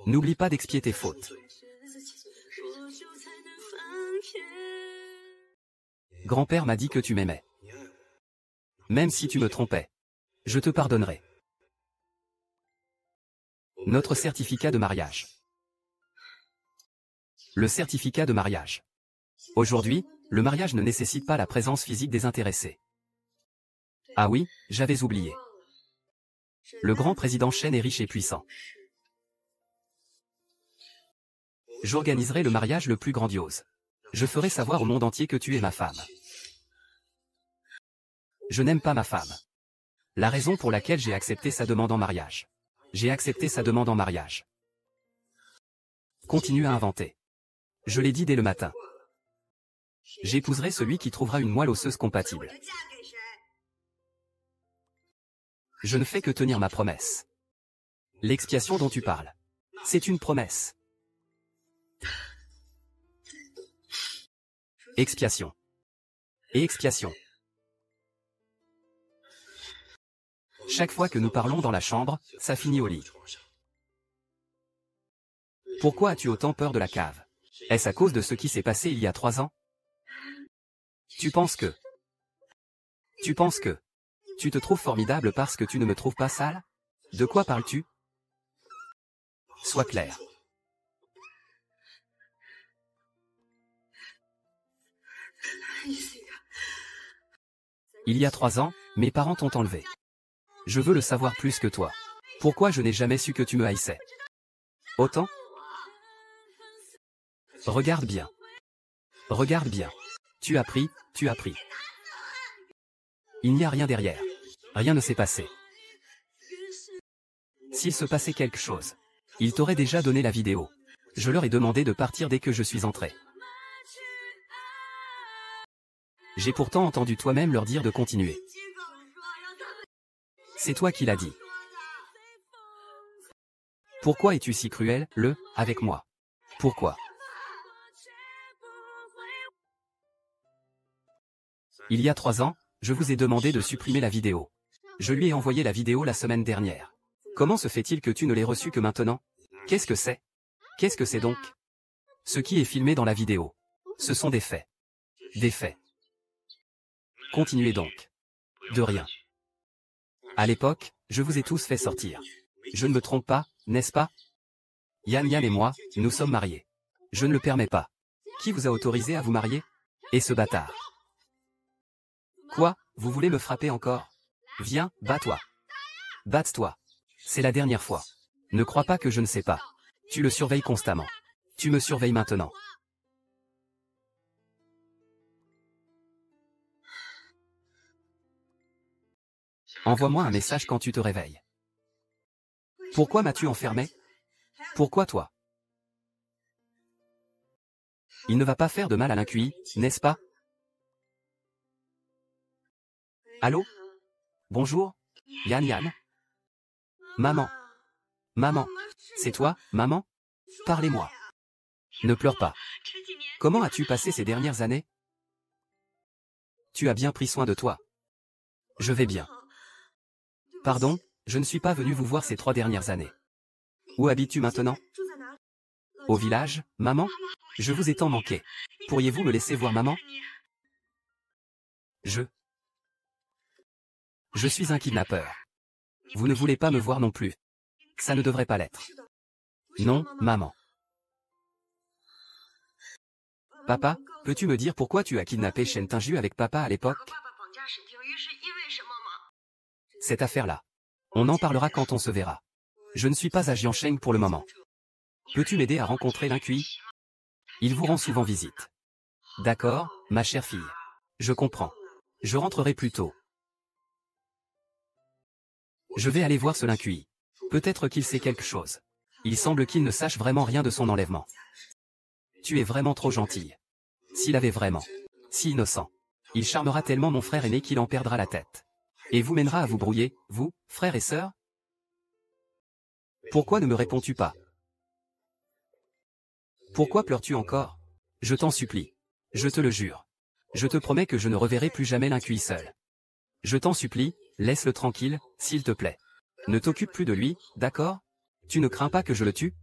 N'oublie pas d'expier tes fautes. Grand-père m'a dit que tu m'aimais. Même si tu me trompais. Je te pardonnerai. Notre certificat de mariage. Le certificat de mariage. Aujourd'hui, le mariage ne nécessite pas la présence physique des intéressés. Ah oui, j'avais oublié. Le grand président Shen est riche et puissant. J'organiserai le mariage le plus grandiose. Je ferai savoir au monde entier que tu es ma femme. Je n'aime pas ma femme. La raison pour laquelle j'ai accepté sa demande en mariage. J'ai accepté sa demande en mariage. Continue à inventer. Je l'ai dit dès le matin. J'épouserai celui qui trouvera une moelle osseuse compatible. Je ne fais que tenir ma promesse. L'expiation dont tu parles. C'est une promesse. Expiation. Et expiation. Chaque fois que nous parlons dans la chambre, ça finit au lit. Pourquoi as-tu autant peur de la cave? Est-ce à cause de ce qui s'est passé il y a 3 ans? Tu penses que... Tu te trouves formidable parce que tu ne me trouves pas sale? De quoi parles-tu? Sois clair. Il y a 3 ans, mes parents t'ont enlevé. Je veux le savoir plus que toi. Pourquoi je n'ai jamais su que tu me haïssais? Autant? Regarde bien. Regarde bien. Tu as pris. Il n'y a rien derrière. Rien ne s'est passé. S'il se passait quelque chose, il t'aurait déjà donné la vidéo. Je leur ai demandé de partir dès que je suis entré. J'ai pourtant entendu toi-même leur dire de continuer. C'est toi qui l'as dit. Pourquoi es-tu si cruel, avec moi? Pourquoi? Il y a 3 ans, je vous ai demandé de supprimer la vidéo. Je lui ai envoyé la vidéo la semaine dernière. Comment se fait-il que tu ne l'aies reçue que maintenant? Qu'est-ce que c'est? Qu'est-ce que c'est donc? Ce qui est filmé dans la vidéo. Ce sont des faits. Des faits. Continuez donc. De rien. À l'époque, je vous ai tous fait sortir. Je ne me trompe pas, n'est-ce pas? Yan et moi, nous sommes mariés. Je ne le permets pas. Qui vous a autorisé à vous marier? Et ce bâtard? Quoi, vous voulez me frapper encore? Viens, bats-toi. Batte-toi. C'est la dernière fois. Ne crois pas que je ne sais pas. Tu le surveilles constamment. Tu me surveilles maintenant. Envoie-moi un message quand tu te réveilles. Pourquoi m'as-tu enfermé? Pourquoi toi? Il ne va pas faire de mal à l'Inqui, n'est-ce pas? Allô? Bonjour? Yan? Maman? Maman? C'est toi, maman? Parlez-moi. Ne pleure pas. Comment as-tu passé ces dernières années? Tu as bien pris soin de toi. Je vais bien. Pardon, je ne suis pas venu vous voir ces 3 dernières années. Où habites-tu maintenant? Au village, maman? Je vous ai tant manqué. Pourriez-vous me laisser voir maman? Je suis un kidnappeur. Vous ne voulez pas me voir non plus. Ça ne devrait pas l'être. Non, maman. Papa, peux-tu me dire pourquoi tu as kidnappé Shen Tinju avec papa à l'époque? Cette affaire-là. On en parlera quand on se verra. Je ne suis pas à Jiansheng pour le moment. Peux-tu m'aider à rencontrer l'Inqui? Il vous rend souvent visite. D'accord, ma chère fille. Je comprends. Je rentrerai plus tôt. Je vais aller voir ce L'Inqui. Peut-être qu'il sait quelque chose. Il semble qu'il ne sache vraiment rien de son enlèvement. Tu es vraiment trop gentille. S'il avait vraiment, si innocent, il charmera tellement mon frère aîné qu'il en perdra la tête. Et vous mènera à vous brouiller, vous, frères et sœurs? Pourquoi ne me réponds-tu pas? Pourquoi pleures-tu encore? Je t'en supplie. Je te le jure. Je te promets que je ne reverrai plus jamais l'Inqui seul. Je t'en supplie, laisse-le tranquille, s'il te plaît. Ne t'occupe plus de lui, d'accord? Tu ne crains pas que je le tue?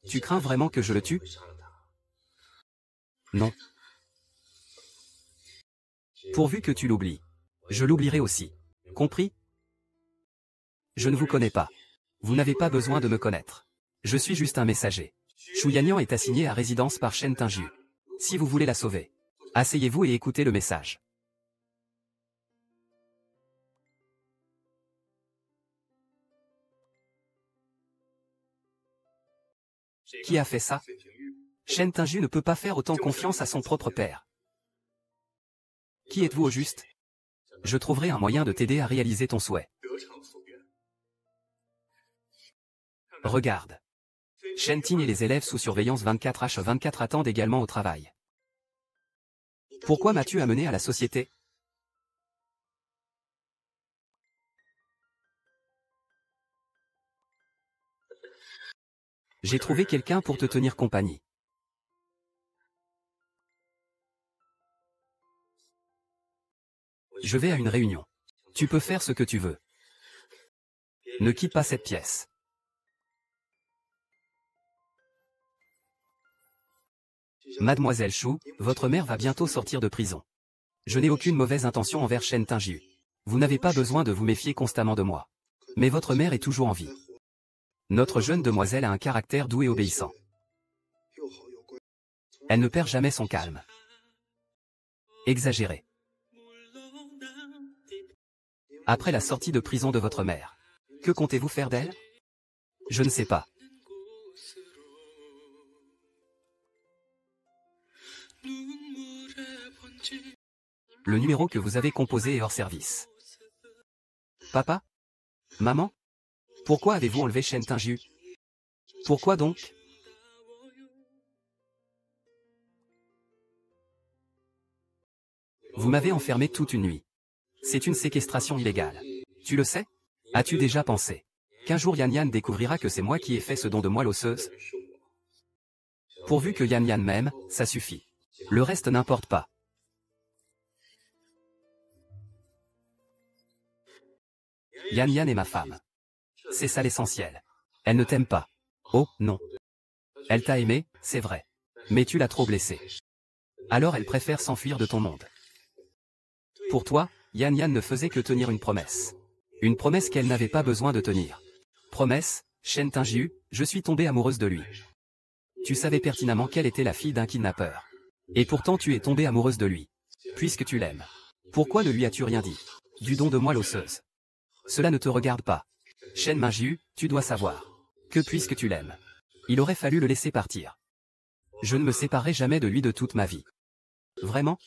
Tu crains vraiment que je le tue? Non. Pourvu que tu l'oublies. Je l'oublierai aussi. Compris? Je ne vous connais pas. Vous n'avez pas besoin de me connaître. Je suis juste un messager. Shu Yanyan est assigné à résidence par Shen Tinju. Si vous voulez la sauver, asseyez-vous et écoutez le message. Qui a fait ça? Shen Tinju ne peut pas faire autant confiance à son propre père. Qui êtes-vous au juste? Je trouverai un moyen de t'aider à réaliser ton souhait. Regarde. Shen Ting et les élèves sous surveillance 24h24 attendent également au travail. Pourquoi m'as-tu amené à la société? J'ai trouvé quelqu'un pour te tenir compagnie. Je vais à une réunion. Tu peux faire ce que tu veux. Ne quitte pas cette pièce. Mademoiselle Shu, votre mère va bientôt sortir de prison. Je n'ai aucune mauvaise intention envers Shen Tinju. Vous n'avez pas besoin de vous méfier constamment de moi. Mais votre mère est toujours en vie. Notre jeune demoiselle a un caractère doux et obéissant. Elle ne perd jamais son calme. Exagéré. Après la sortie de prison de votre mère, que comptez-vous faire d'elle? Je ne sais pas. Le numéro que vous avez composé est hors service. Papa? Maman? Pourquoi avez-vous enlevé Shen Tinju? Pourquoi donc? Vous m'avez enfermé toute une nuit. C'est une séquestration illégale. Tu le sais? As-tu déjà pensé qu'un jour Yan Yan découvrira que c'est moi qui ai fait ce don de moelle osseuse? Pourvu que Yan Yan m'aime, ça suffit. Le reste n'importe pas. Yan Yan est ma femme. C'est ça l'essentiel. Elle ne t'aime pas. Oh, non. Elle t'a aimé, c'est vrai. Mais tu l'as trop blessée. Alors elle préfère s'enfuir de ton monde. Pour toi, Yan Yan ne faisait que tenir une promesse. Une promesse qu'elle n'avait pas besoin de tenir. Promesse, Shen Tingiu, je suis tombée amoureuse de lui. Tu savais pertinemment qu'elle était la fille d'un kidnappeur. Et pourtant tu es tombée amoureuse de lui. Puisque tu l'aimes. Pourquoi ne lui as-tu rien dit? Du don de moelle osseuse. Cela ne te regarde pas. Shen Minjiu, tu dois savoir que puisque tu l'aimes, il aurait fallu le laisser partir. Je ne me séparerai jamais de lui de toute ma vie. Vraiment?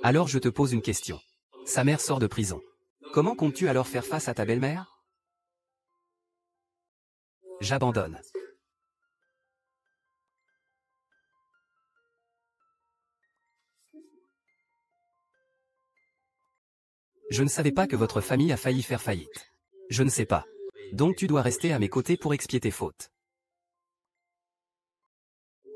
Alors je te pose une question. Sa mère sort de prison. Comment comptes-tu alors faire face à ta belle-mère? J'abandonne. Je ne savais pas que votre famille a failli faire faillite. Je ne sais pas. Donc tu dois rester à mes côtés pour expier tes fautes.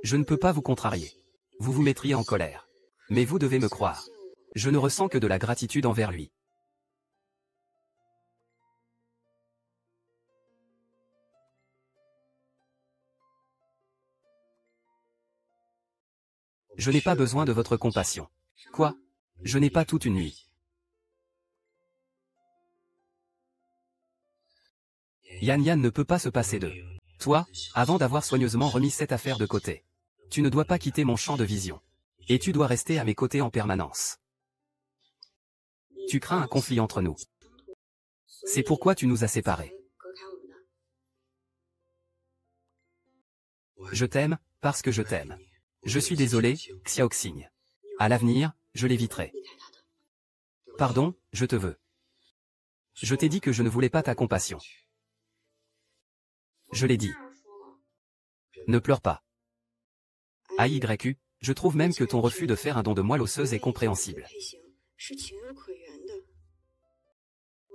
Je ne peux pas vous contrarier. Vous vous mettriez en colère. Mais vous devez me croire. Je ne ressens que de la gratitude envers lui. Je n'ai pas besoin de votre compassion. Quoi? Je n'ai pas toute une nuit. Yan Yan ne peut pas se passer d'eux. Toi, avant d'avoir soigneusement remis cette affaire de côté, tu ne dois pas quitter mon champ de vision. Et tu dois rester à mes côtés en permanence. Tu crains un conflit entre nous. C'est pourquoi tu nous as séparés. Je t'aime, parce que je t'aime. Je suis désolé, Xiaoxing. À l'avenir, je l'éviterai. Pardon, je te veux. Je t'ai dit que je ne voulais pas ta compassion. Je l'ai dit. Ne pleure pas. AYU, je trouve même que ton refus de faire un don de moelle osseuse est compréhensible.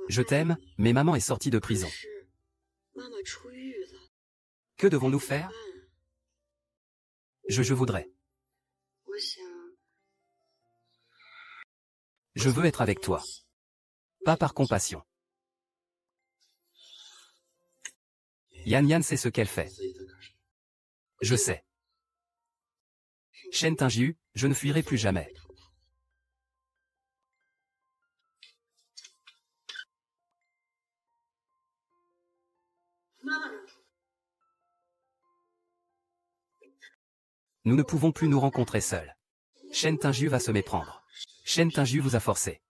Je t'aime, mais maman est sortie de prison. Que devons-nous faire? Je voudrais. Je veux être avec toi. Pas par compassion. Yan Yan sait ce qu'elle fait. Je sais. Shen Tingiu, je ne fuirai plus jamais. Nous ne pouvons plus nous rencontrer seuls. Shen Tingiu va se méprendre. Shen Tingiu vous a forcé.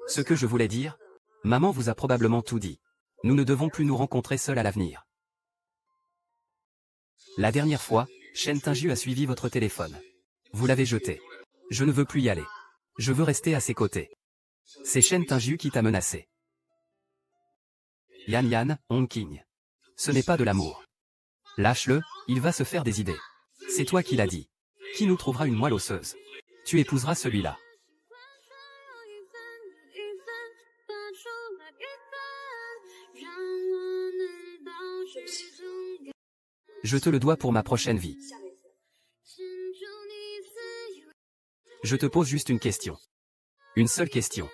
Ce que je voulais dire, maman vous a probablement tout dit. Nous ne devons plus nous rencontrer seuls à l'avenir. La dernière fois, Shen Tingiu a suivi votre téléphone. Vous l'avez jeté. Je ne veux plus y aller. Je veux rester à ses côtés. C'est Shen Tingiu qui t'a menacé. Yan Yan, Hong King. Ce n'est pas de l'amour. Lâche-le, il va se faire des idées. C'est toi qui l'as dit. Qui nous trouvera une moelle osseuse? Tu épouseras celui-là. Je te le dois pour ma prochaine vie. Je te pose juste une question. Une seule question.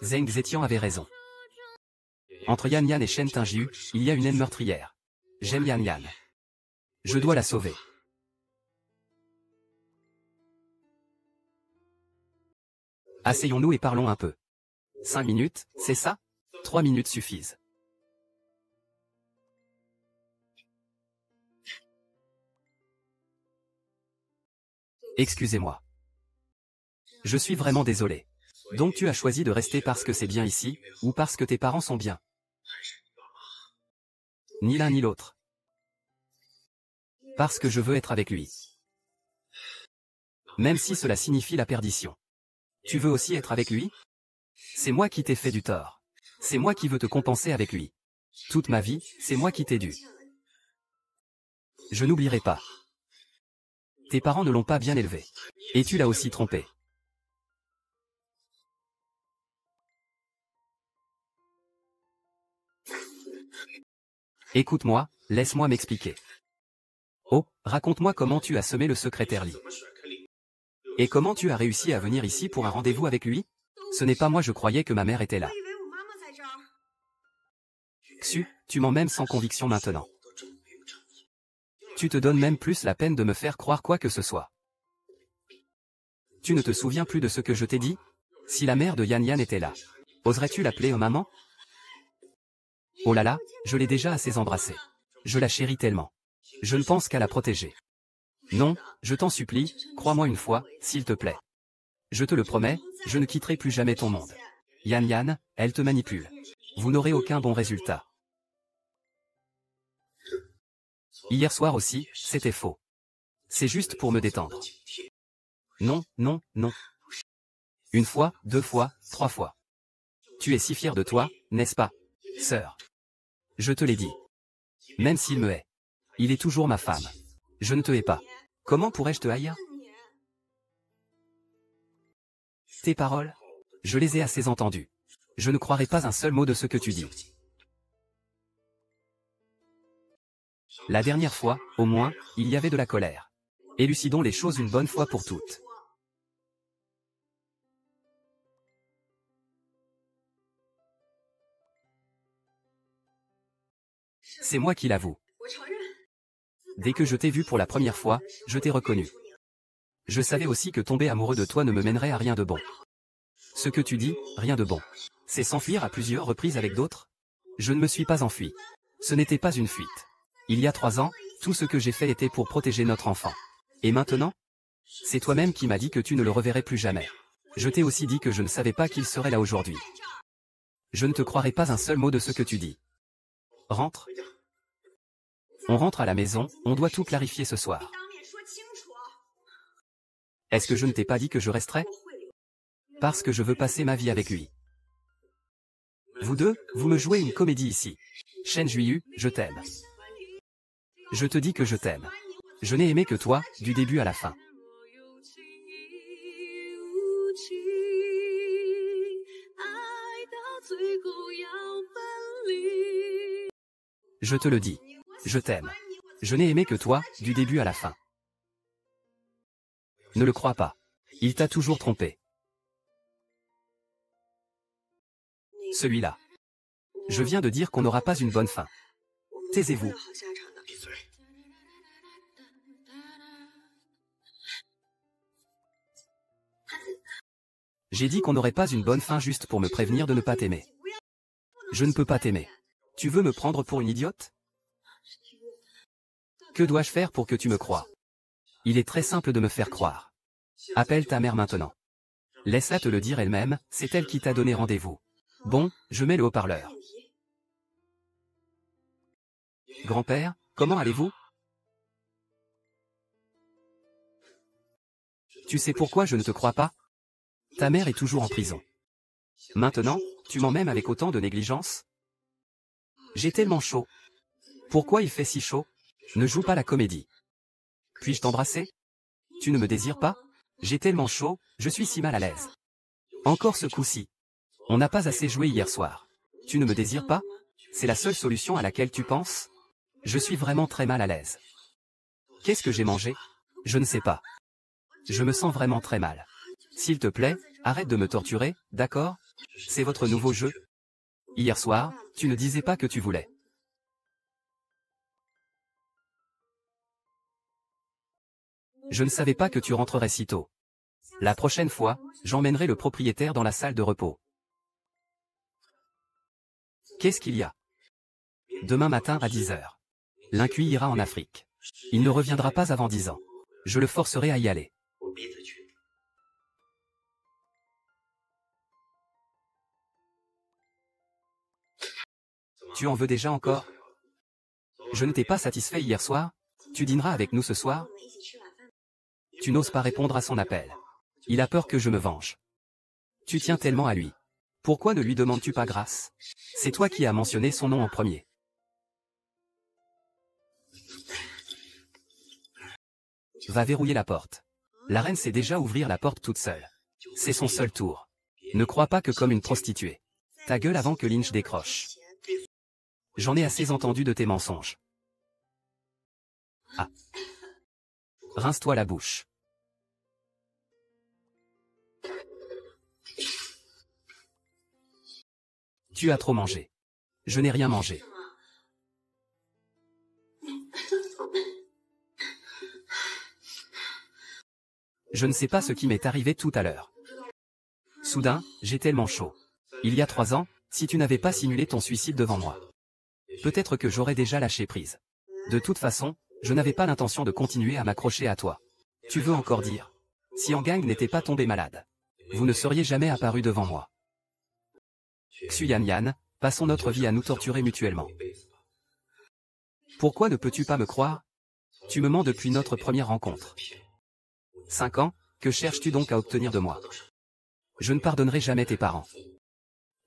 Zheng Zetian avait raison. Entre Yan Yan et Shen Tingiu, il y a une haine meurtrière. J'aime Yan Yan. Je dois la sauver. Asseyons-nous et parlons un peu. 5 minutes, c'est ça? 3 minutes suffisent. Excusez-moi. Je suis vraiment désolé. Donc tu as choisi de rester parce que c'est bien ici, ou parce que tes parents sont bien? Ni l'un ni l'autre. Parce que je veux être avec lui. Même si cela signifie la perdition. Tu veux aussi être avec lui? C'est moi qui t'ai fait du tort. C'est moi qui veux te compenser avec lui. Toute ma vie, c'est moi qui t'ai dû. Je n'oublierai pas. Tes parents ne l'ont pas bien élevé. Et tu l'as aussi trompé. Écoute-moi, laisse-moi m'expliquer. Oh, raconte-moi comment tu as semé le secrétaire Lee. Et comment tu as réussi à venir ici pour un rendez-vous avec lui? Ce n'est pas moi, je croyais que ma mère était là. Xu, tu mens même sans conviction maintenant. Tu te donnes même plus la peine de me faire croire quoi que ce soit. Tu ne te souviens plus de ce que je t'ai dit? Si la mère de Yan Yan était là, oserais-tu l'appeler maman? Oh là là, je l'ai déjà assez embrassée. Je la chéris tellement. Je ne pense qu'à la protéger. Non, je t'en supplie, crois-moi une fois, s'il te plaît. Je te le promets, je ne quitterai plus jamais ton monde. Yan Yan, elle te manipule. Vous n'aurez aucun bon résultat. Hier soir aussi, c'était faux. C'est juste pour me détendre. Non, non, non. Une fois, 2 fois, 3 fois. Tu es si fier de toi, n'est-ce pas, sœur? Je te l'ai dit. Même s'il me hait, il est toujours ma femme. Je ne te hais pas. Comment pourrais-je te haïr? Tes paroles, je les ai assez entendues. Je ne croirai pas un seul mot de ce que tu dis. La dernière fois, au moins, il y avait de la colère. Élucidons les choses une bonne fois pour toutes. C'est moi qui l'avoue. Dès que je t'ai vu pour la première fois, je t'ai reconnu. Je savais aussi que tomber amoureux de toi ne me mènerait à rien de bon. Ce que tu dis, rien de bon. C'est s'enfuir à plusieurs reprises avec d'autres? Je ne me suis pas enfui. Ce n'était pas une fuite. Il y a 3 ans, tout ce que j'ai fait était pour protéger notre enfant. Et maintenant? C'est toi-même qui m'as dit que tu ne le reverrais plus jamais. Je t'ai aussi dit que je ne savais pas qu'il serait là aujourd'hui. Je ne te croirai pas un seul mot de ce que tu dis. Rentre. On rentre à la maison, on doit tout clarifier ce soir. Est-ce que je ne t'ai pas dit que je resterais? Parce que je veux passer ma vie avec lui. Vous deux, vous me jouez une comédie ici. Shen Juiyu, je t'aime. Je te dis que je t'aime. Je n'ai aimé que toi, du début à la fin. Je te le dis. Je t'aime. Je n'ai aimé que toi, du début à la fin. Ne le crois pas. Il t'a toujours trompé. Celui-là. Je viens de dire qu'on n'aura pas une bonne fin. Taisez-vous. J'ai dit qu'on n'aurait pas une bonne fin juste pour me prévenir de ne pas t'aimer. Je ne peux pas t'aimer. Tu veux me prendre pour une idiote? Que dois-je faire pour que tu me croies? Il est très simple de me faire croire. Appelle ta mère maintenant. Laisse-la te le dire elle-même, c'est elle qui t'a donné rendez-vous. Bon, je mets le haut-parleur. Grand-père, comment allez-vous? Tu sais pourquoi je ne te crois pas? Ta mère est toujours en prison. Maintenant, tu mens même avec autant de négligence? J'ai tellement chaud. Pourquoi il fait si chaud? Ne joue pas la comédie. Puis-je t'embrasser? Tu ne me désires pas? J'ai tellement chaud, je suis si mal à l'aise. Encore ce coup-ci. On n'a pas assez joué hier soir. Tu ne me désires pas? C'est la seule solution à laquelle tu penses? Je suis vraiment très mal à l'aise. Qu'est-ce que j'ai mangé? Je ne sais pas. Je me sens vraiment très mal. S'il te plaît, arrête de me torturer, d'accord? C'est votre nouveau jeu? Hier soir, tu ne disais pas que tu voulais. Je ne savais pas que tu rentrerais si tôt. La prochaine fois, j'emmènerai le propriétaire dans la salle de repos. Qu'est-ce qu'il y a? Demain matin à 10 h. L'incuit ira en Afrique. Il ne reviendra pas avant 10 ans. Je le forcerai à y aller. Tu en veux déjà encore? Je ne t'ai pas satisfait hier soir? Tu dîneras avec nous ce soir? Tu n'oses pas répondre à son appel. Il a peur que je me venge. Tu tiens tellement à lui. Pourquoi ne lui demandes-tu pas grâce? C'est toi qui as mentionné son nom en premier. Va verrouiller la porte. La reine sait déjà ouvrir la porte toute seule. C'est son seul tour. Ne crois pas que comme une prostituée. Ta gueule avant que Lynch décroche. J'en ai assez entendu de tes mensonges. Ah. Rince-toi la bouche. Tu as trop mangé. Je n'ai rien mangé. Je ne sais pas ce qui m'est arrivé tout à l'heure. Soudain, j'ai tellement chaud. Il y a 3 ans, si tu n'avais pas simulé ton suicide devant moi, peut-être que j'aurais déjà lâché prise. De toute façon, je n'avais pas l'intention de continuer à m'accrocher à toi. Tu veux encore dire? Si Gang n'était pas tombé malade, vous ne seriez jamais apparu devant moi. Xu Yan, passons notre vie à nous torturer mutuellement. Pourquoi ne peux-tu pas me croire? Tu me mens depuis notre première rencontre. 5 ans, que cherches-tu donc à obtenir de moi? Je ne pardonnerai jamais tes parents.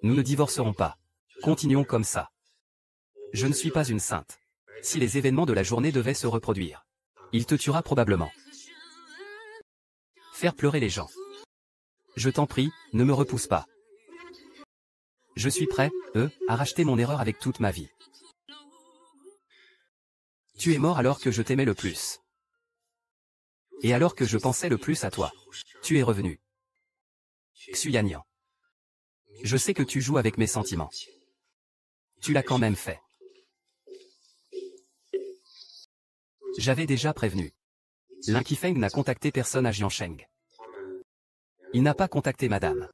Nous ne divorcerons pas. Continuons comme ça. Je ne suis pas une sainte. Si les événements de la journée devaient se reproduire, il te tuera probablement. Faire pleurer les gens. Je t'en prie, ne me repousse pas. Je suis prêt, à racheter mon erreur avec toute ma vie. Tu es mort alors que je t'aimais le plus. Et alors que je pensais le plus à toi. Tu es revenu. Xu Yanyan. Je sais que tu joues avec mes sentiments. Tu l'as quand même fait. J'avais déjà prévenu. Lin Qifeng n'a contacté personne à Jiansheng. Il n'a pas contacté madame.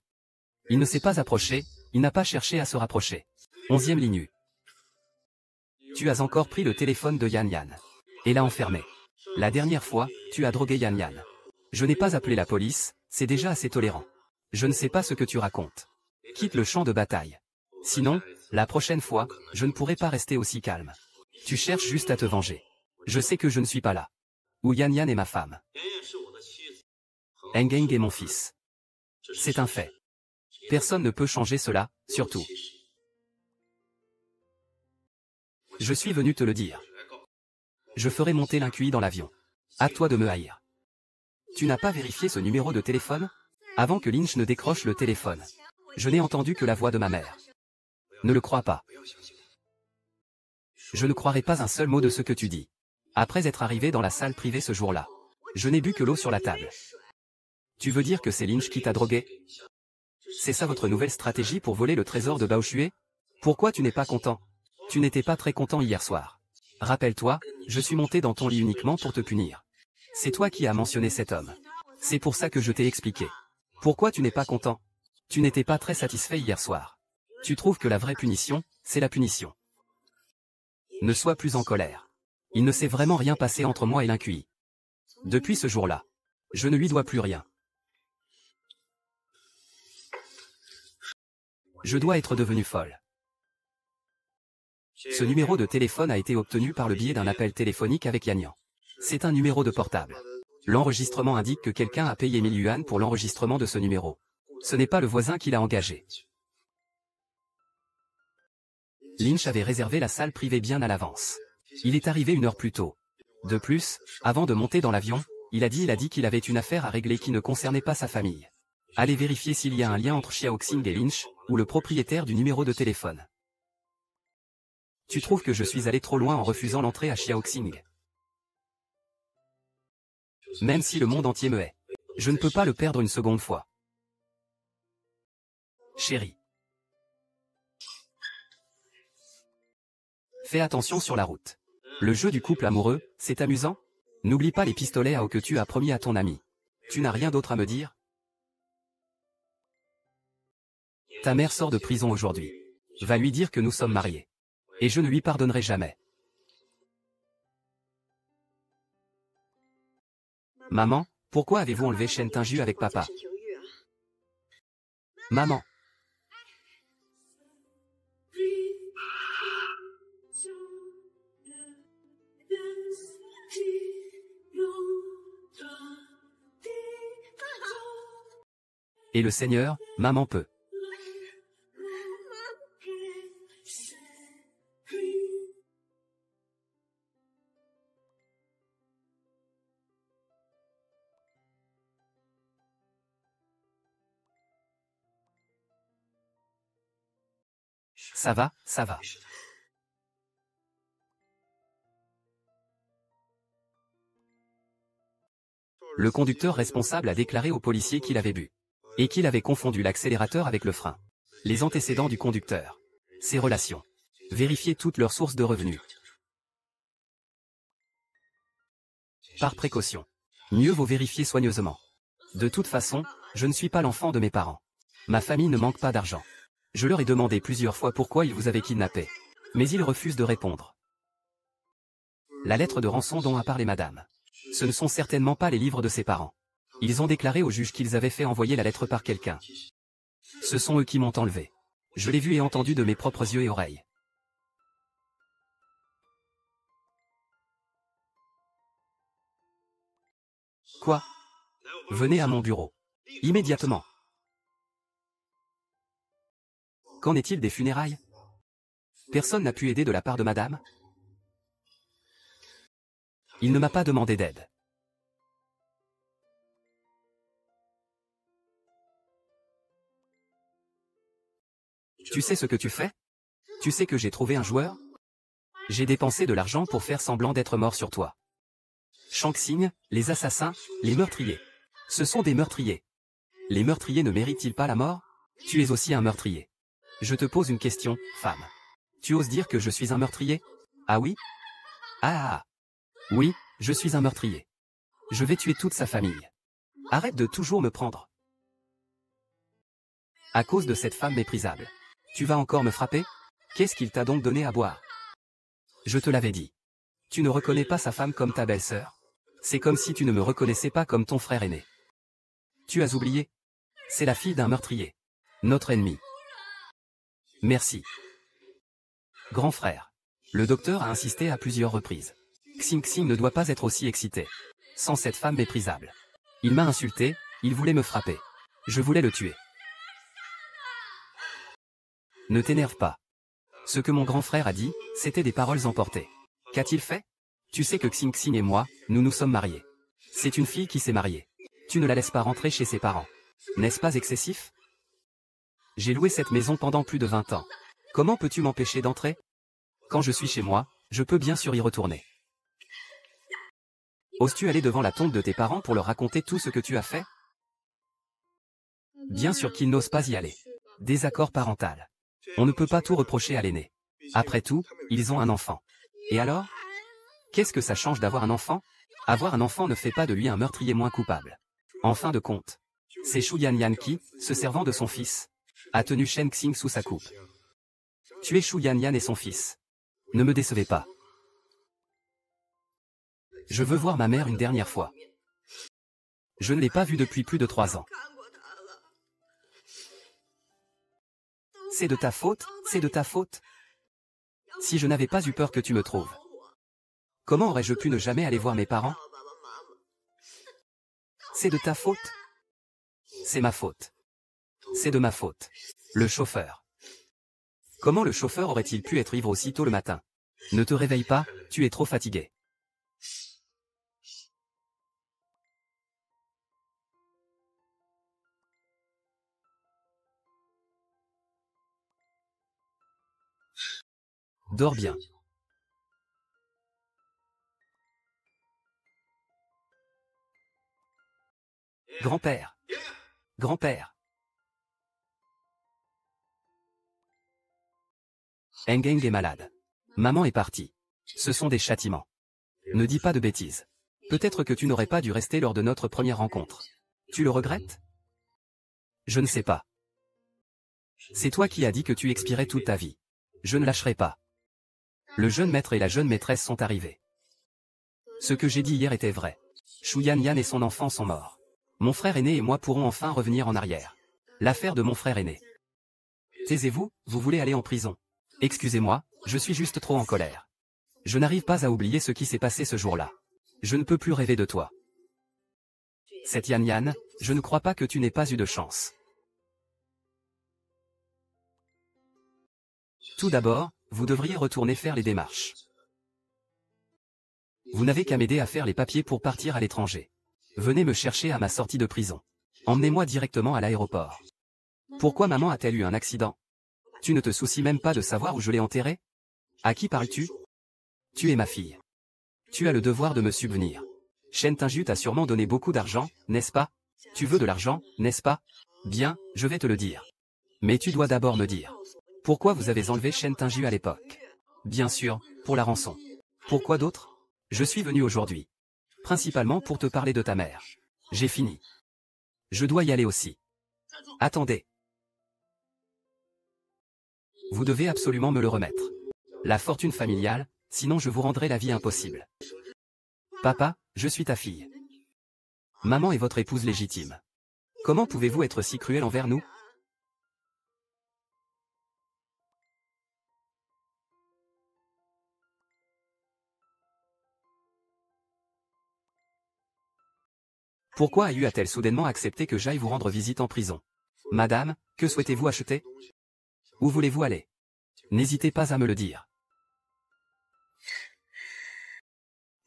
Il ne s'est pas approché, il n'a pas cherché à se rapprocher. 11e ligne. Tu as encore pris le téléphone de Yan Yan. Et l'a enfermé. La dernière fois, tu as drogué Yan Yan. Je n'ai pas appelé la police, c'est déjà assez tolérant. Je ne sais pas ce que tu racontes. Quitte le champ de bataille. Sinon, la prochaine fois, je ne pourrai pas rester aussi calme. Tu cherches juste à te venger. Je sais que je ne suis pas là. Ou Yan Yan est ma femme. Gang est mon fils. C'est un fait. Personne ne peut changer cela, surtout. Je suis venu te le dire. Je ferai monter l'Inqui dans l'avion. À toi de me haïr. Tu n'as pas vérifié ce numéro de téléphone? Avant que Lynch ne décroche le téléphone. Je n'ai entendu que la voix de ma mère. Ne le crois pas. Je ne croirai pas un seul mot de ce que tu dis. Après être arrivé dans la salle privée ce jour-là, je n'ai bu que l'eau sur la table. Tu veux dire que c'est Lynch qui t'a drogué? C'est ça votre nouvelle stratégie pour voler le trésor de Baoxue? Pourquoi tu n'es pas content? Tu n'étais pas très content hier soir. Rappelle-toi, je suis monté dans ton lit uniquement pour te punir. C'est toi qui as mentionné cet homme. C'est pour ça que je t'ai expliqué. Pourquoi tu n'es pas content? Tu n'étais pas très satisfait hier soir. Tu trouves que la vraie punition, c'est la punition. Ne sois plus en colère. Il ne s'est vraiment rien passé entre moi et l'Inqui. Depuis ce jour-là, je ne lui dois plus rien. Je dois être devenue folle. Ce numéro de téléphone a été obtenu par le biais d'un appel téléphonique avec Yan. C'est un numéro de portable. L'enregistrement indique que quelqu'un a payé 1000 yuan pour l'enregistrement de ce numéro. Ce n'est pas le voisin qui l'a engagé. Lynch avait réservé la salle privée bien à l'avance. Il est arrivé 1 heure plus tôt. De plus, avant de monter dans l'avion, il a dit qu'il avait une affaire à régler qui ne concernait pas sa famille. Allez vérifier s'il y a un lien entre Xiaoxing et Lynch, ou le propriétaire du numéro de téléphone. Tu trouves que je suis allé trop loin en refusant l'entrée à Xiaoxing? Même si le monde entier me hait, je ne peux pas le perdre une seconde fois. Chérie. Fais attention sur la route. Le jeu du couple amoureux, c'est amusant? N'oublie pas les pistolets à eau que tu as promis à ton ami. Tu n'as rien d'autre à me dire? Ta mère sort de prison aujourd'hui. Va lui dire que nous sommes mariés. Et je ne lui pardonnerai jamais. Maman, pourquoi avez-vous enlevé Shen Tinju avec papa? Maman. Et le Seigneur, maman peut. Ça va, ça va. Le conducteur responsable a déclaré aux policiers qu'il avait bu. Et qu'il avait confondu l'accélérateur avec le frein. Les antécédents du conducteur. Ses relations. Vérifier toutes leurs sources de revenus. Par précaution. Mieux vaut vérifier soigneusement. De toute façon, je ne suis pas l'enfant de mes parents. Ma famille ne manque pas d'argent. Je leur ai demandé plusieurs fois pourquoi ils vous avaient kidnappé. Mais ils refusent de répondre. La lettre de rançon dont a parlé madame. Ce ne sont certainement pas les livres de ses parents. Ils ont déclaré au juge qu'ils avaient fait envoyer la lettre par quelqu'un. Ce sont eux qui m'ont enlevé. Je l'ai vu et entendu de mes propres yeux et oreilles. Quoi? Venez à mon bureau. Immédiatement. Qu'en est-il des funérailles? Personne n'a pu aider de la part de madame? Il ne m'a pas demandé d'aide. Tu sais ce que tu fais? Tu sais que j'ai trouvé un joueur? J'ai dépensé de l'argent pour faire semblant d'être mort sur toi. Shang Tsing, les assassins, les meurtriers. Ce sont des meurtriers. Les meurtriers ne méritent-ils pas la mort? Tu es aussi un meurtrier. Je te pose une question, femme. Tu oses dire que je suis un meurtrier? Ah oui? Ah. Oui, je suis un meurtrier. Je vais tuer toute sa famille. Arrête de toujours me prendre. À cause de cette femme méprisable. Tu vas encore me frapper? Qu'est-ce qu'il t'a donc donné à boire? Je te l'avais dit. Tu ne reconnais pas sa femme comme ta belle-sœur? C'est comme si tu ne me reconnaissais pas comme ton frère aîné. Tu as oublié? C'est la fille d'un meurtrier. Notre ennemi. Merci. Grand frère. Le docteur a insisté à plusieurs reprises. Xing Xing ne doit pas être aussi excité. Sans cette femme méprisable. Il m'a insulté, il voulait me frapper. Je voulais le tuer. Ne t'énerve pas. Ce que mon grand frère a dit, c'était des paroles emportées. Qu'a-t-il fait? Tu sais que Xing Xing et moi, nous nous sommes mariés. C'est une fille qui s'est mariée. Tu ne la laisses pas rentrer chez ses parents. N'est-ce pas excessif? J'ai loué cette maison pendant plus de 20 ans. Comment peux-tu m'empêcher d'entrer? Quand je suis chez moi, je peux bien sûr y retourner. Oses-tu aller devant la tombe de tes parents pour leur raconter tout ce que tu as fait? Bien sûr qu'ils n'osent pas y aller. Désaccord parental. On ne peut pas tout reprocher à l'aîné. Après tout, ils ont un enfant. Et alors? Qu'est-ce que ça change d'avoir un enfant? Avoir un enfant ne fait pas de lui un meurtrier moins coupable. En fin de compte, c'est Shu Yanyan qui, se servant de son fils, a tenu Shen Xing sous sa coupe. Tuer Shu Yanyan et son fils. Ne me décevez pas. Je veux voir ma mère une dernière fois. Je ne l'ai pas vue depuis plus de 3 ans. C'est de ta faute, c'est de ta faute. Si je n'avais pas eu peur que tu me trouves, comment aurais-je pu ne jamais aller voir mes parents? C'est de ta faute. C'est ma faute. C'est de ma faute. Le chauffeur. Comment le chauffeur aurait-il pu être ivre aussitôt le matin? Ne te réveille pas, tu es trop fatigué. Dors bien. Grand-père. Grand-père. Engeng est malade. Maman est partie. Ce sont des châtiments. Ne dis pas de bêtises. Peut-être que tu n'aurais pas dû rester lors de notre première rencontre. Tu le regrettes? Je ne sais pas. C'est toi qui as dit que tu expirais toute ta vie. Je ne lâcherai pas. Le jeune maître et la jeune maîtresse sont arrivés. Ce que j'ai dit hier était vrai. Shu Yanyan et son enfant sont morts. Mon frère aîné et moi pourrons enfin revenir en arrière. L'affaire de mon frère aîné. Taisez-vous, vous voulez aller en prison. Excusez-moi, je suis juste trop en colère. Je n'arrive pas à oublier ce qui s'est passé ce jour-là. Je ne peux plus rêver de toi. Cette Yan Yan, je ne crois pas que tu n'aies pas eu de chance. Tout d'abord, vous devriez retourner faire les démarches. Vous n'avez qu'à m'aider à faire les papiers pour partir à l'étranger. Venez me chercher à ma sortie de prison. Emmenez-moi directement à l'aéroport. Pourquoi maman a-t-elle eu un accident? Tu ne te soucies même pas de savoir où je l'ai enterré? À qui parles-tu? Tu es ma fille. Tu as le devoir de me subvenir. Shen Tingyue t'a sûrement donné beaucoup d'argent, n'est-ce pas? Tu veux de l'argent, n'est-ce pas? Bien, je vais te le dire. Mais tu dois d'abord me dire. Pourquoi vous avez enlevé Shen Tingyue à l'époque? Bien sûr, pour la rançon. Pourquoi d'autre? Je suis venu aujourd'hui. Principalement pour te parler de ta mère. J'ai fini. Je dois y aller aussi. Attendez. Vous devez absolument me le remettre. La fortune familiale, sinon je vous rendrai la vie impossible. Papa, je suis ta fille. Maman est votre épouse légitime. Comment pouvez-vous être si cruel envers nous? Pourquoi Ayu a-t-elle soudainement accepté que j'aille vous rendre visite en prison? Madame, que souhaitez-vous acheter? Où voulez-vous aller? N'hésitez pas à me le dire.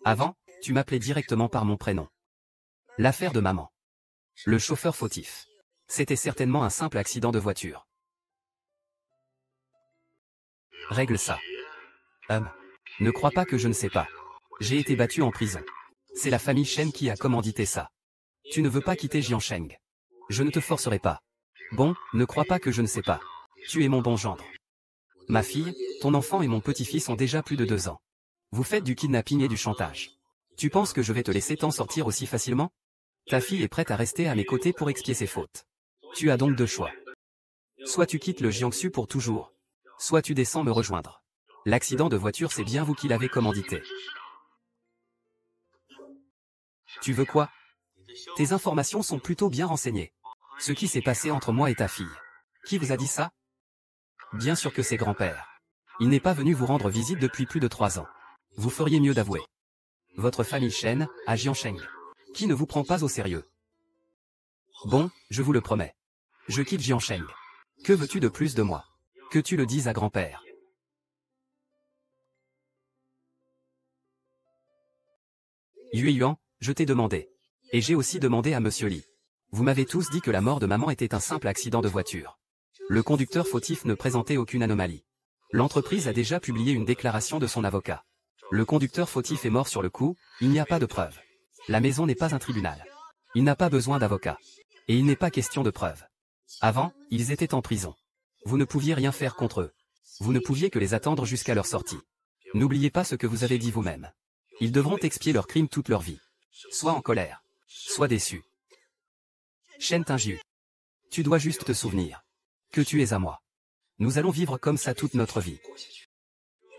Avant, tu m'appelais directement par mon prénom. L'affaire de maman. Le chauffeur fautif. C'était certainement un simple accident de voiture. Règle ça. Ne crois pas que je ne sais pas. J'ai été battu en prison. C'est la famille Shen qui a commandité ça. Tu ne veux pas quitter Jiansheng. Je ne te forcerai pas. Bon, ne crois pas que je ne sais pas. Tu es mon bon gendre. Ma fille, ton enfant et mon petit-fils ont déjà plus de 2 ans. Vous faites du kidnapping et du chantage. Tu penses que je vais te laisser t'en sortir aussi facilement? Ta fille est prête à rester à mes côtés pour expier ses fautes. Tu as donc 2 choix. Soit tu quittes le Jiangsu pour toujours, soit tu descends me rejoindre. L'accident de voiture c'est bien vous qui l'avez commandité. Tu veux quoi? Tes informations sont plutôt bien renseignées. Ce qui s'est passé entre moi et ta fille. Qui vous a dit ça? Bien sûr que c'est grand-père. Il n'est pas venu vous rendre visite depuis plus de 3 ans. Vous feriez mieux d'avouer. Votre famille Shen, à Jiansheng. Qui ne vous prend pas au sérieux. Bon, je vous le promets. Je quitte Jiansheng. Que veux-tu de plus de moi? Que tu le dises à grand-père. Yue Yuan, je t'ai demandé. Et j'ai aussi demandé à Monsieur Li. Vous m'avez tous dit que la mort de maman était un simple accident de voiture. Le conducteur fautif ne présentait aucune anomalie. L'entreprise a déjà publié une déclaration de son avocat. Le conducteur fautif est mort sur le coup, il n'y a pas de preuve. La maison n'est pas un tribunal. Il n'a pas besoin d'avocat. Et il n'est pas question de preuve. Avant, ils étaient en prison. Vous ne pouviez rien faire contre eux. Vous ne pouviez que les attendre jusqu'à leur sortie. N'oubliez pas ce que vous avez dit vous-même. Ils devront expier leurs crimes toute leur vie. Soit en colère, soit déçus. Shen Tingyue. Tu dois juste te souvenir que tu es à moi. Nous allons vivre comme ça toute notre vie.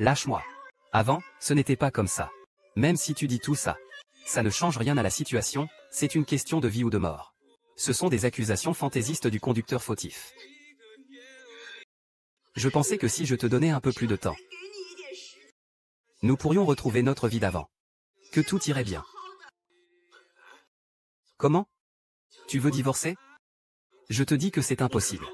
Lâche-moi. Avant, ce n'était pas comme ça. Même si tu dis tout ça, ça ne change rien à la situation, c'est une question de vie ou de mort. Ce sont des accusations fantaisistes du conducteur fautif. Je pensais que si je te donnais un peu plus de temps, nous pourrions retrouver notre vie d'avant. Que tout irait bien. Comment? Tu veux divorcer? Je te dis que c'est impossible.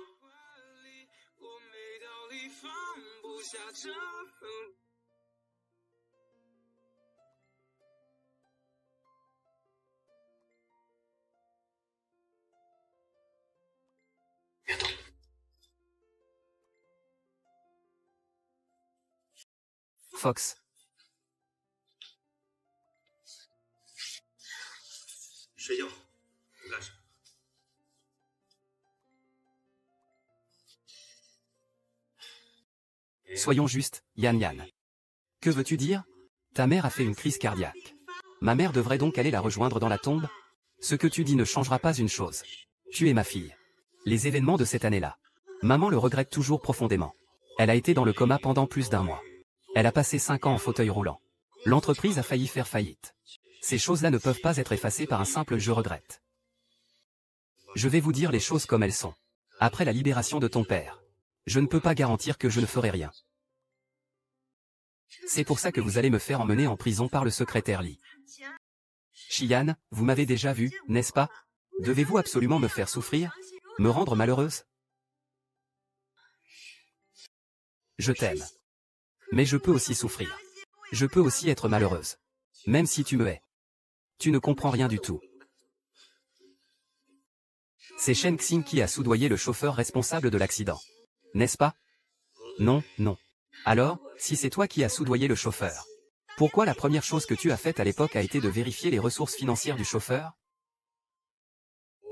Fox. Soyons justes, Yan Yan. Que veux-tu dire? Ta mère a fait une crise cardiaque. Ma mère devrait donc aller la rejoindre dans la tombe? Ce que tu dis ne changera pas une chose. Tu es ma fille. Les événements de cette année-là. Maman le regrette toujours profondément. Elle a été dans le coma pendant plus d'1 mois. Elle a passé 5 ans en fauteuil roulant. L'entreprise a failli faire faillite. Ces choses-là ne peuvent pas être effacées par un simple « je regrette ». Je vais vous dire les choses comme elles sont. Après la libération de ton père, je ne peux pas garantir que je ne ferai rien. C'est pour ça que vous allez me faire emmener en prison par le secrétaire Li. Xian, vous m'avez déjà vu, n'est-ce pas? Devez-vous absolument me faire souffrir? Me rendre malheureuse? Je t'aime. Mais je peux aussi souffrir. Je peux aussi être malheureuse. Même si tu me hais. Tu ne comprends rien du tout. C'est Shen Xing qui a soudoyé le chauffeur responsable de l'accident. N'est-ce pas? Non, non. Alors, si c'est toi qui as soudoyé le chauffeur, pourquoi la première chose que tu as faite à l'époque a été de vérifier les ressources financières du chauffeur?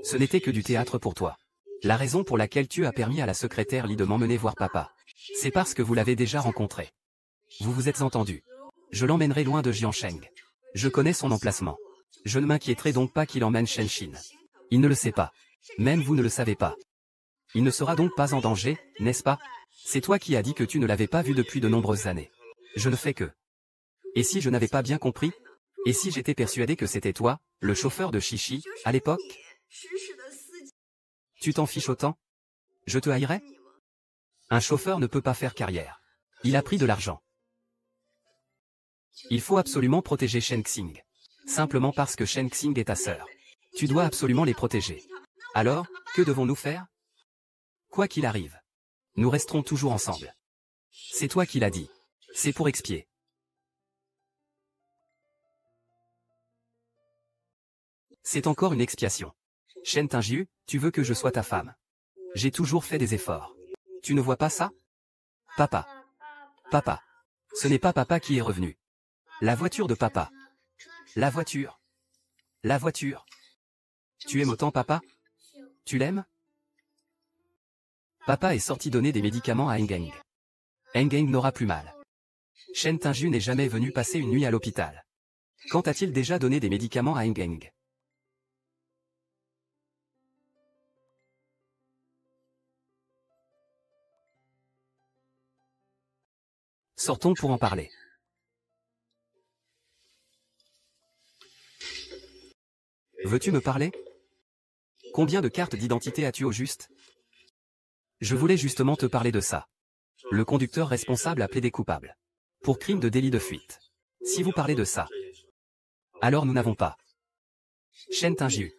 Ce n'était que du théâtre pour toi. La raison pour laquelle tu as permis à la secrétaire Lee de m'emmener voir papa, c'est parce que vous l'avez déjà rencontré. Vous vous êtes entendu. Je l'emmènerai loin de Jiansheng. Je connais son emplacement. Je ne m'inquiéterai donc pas qu'il emmène Shenshin. Il ne le sait pas. Même vous ne le savez pas. Il ne sera donc pas en danger, n'est-ce pas? C'est toi qui as dit que tu ne l'avais pas vu depuis de nombreuses années. Je ne fais que. Et si je n'avais pas bien compris? Et si j'étais persuadé que c'était toi, le chauffeur de Chichi, à l'époque? Tu t'en fiches autant? Je te haïrais? Un chauffeur ne peut pas faire carrière. Il a pris de l'argent. Il faut absolument protéger Shen Xing. Simplement parce que Shen Xing est ta sœur. Tu dois absolument les protéger. Alors, que devons-nous faire? Quoi qu'il arrive, nous resterons toujours ensemble. C'est toi qui l'as dit. C'est pour expier. C'est encore une expiation. Shen Tingjiu, tu veux que je sois ta femme. J'ai toujours fait des efforts. Tu ne vois pas ça? Papa. Papa. Ce n'est pas papa qui est revenu. La voiture de papa. La voiture. La voiture. Tu aimes autant papa? Tu l'aimes? Papa est sorti donner des médicaments à Engeng. Engeng n'aura plus mal. Shen Tingjiu n'est jamais venu passer une nuit à l'hôpital. Quand a-t-il déjà donné des médicaments à Engeng? Sortons pour en parler. Veux-tu me parler? Combien de cartes d'identité as-tu au juste? Je voulais justement te parler de ça. Le conducteur responsable a plaidé coupable. Pour crime de délit de fuite. Si vous parlez de ça, alors nous n'avons pas. Shen Tingjiu.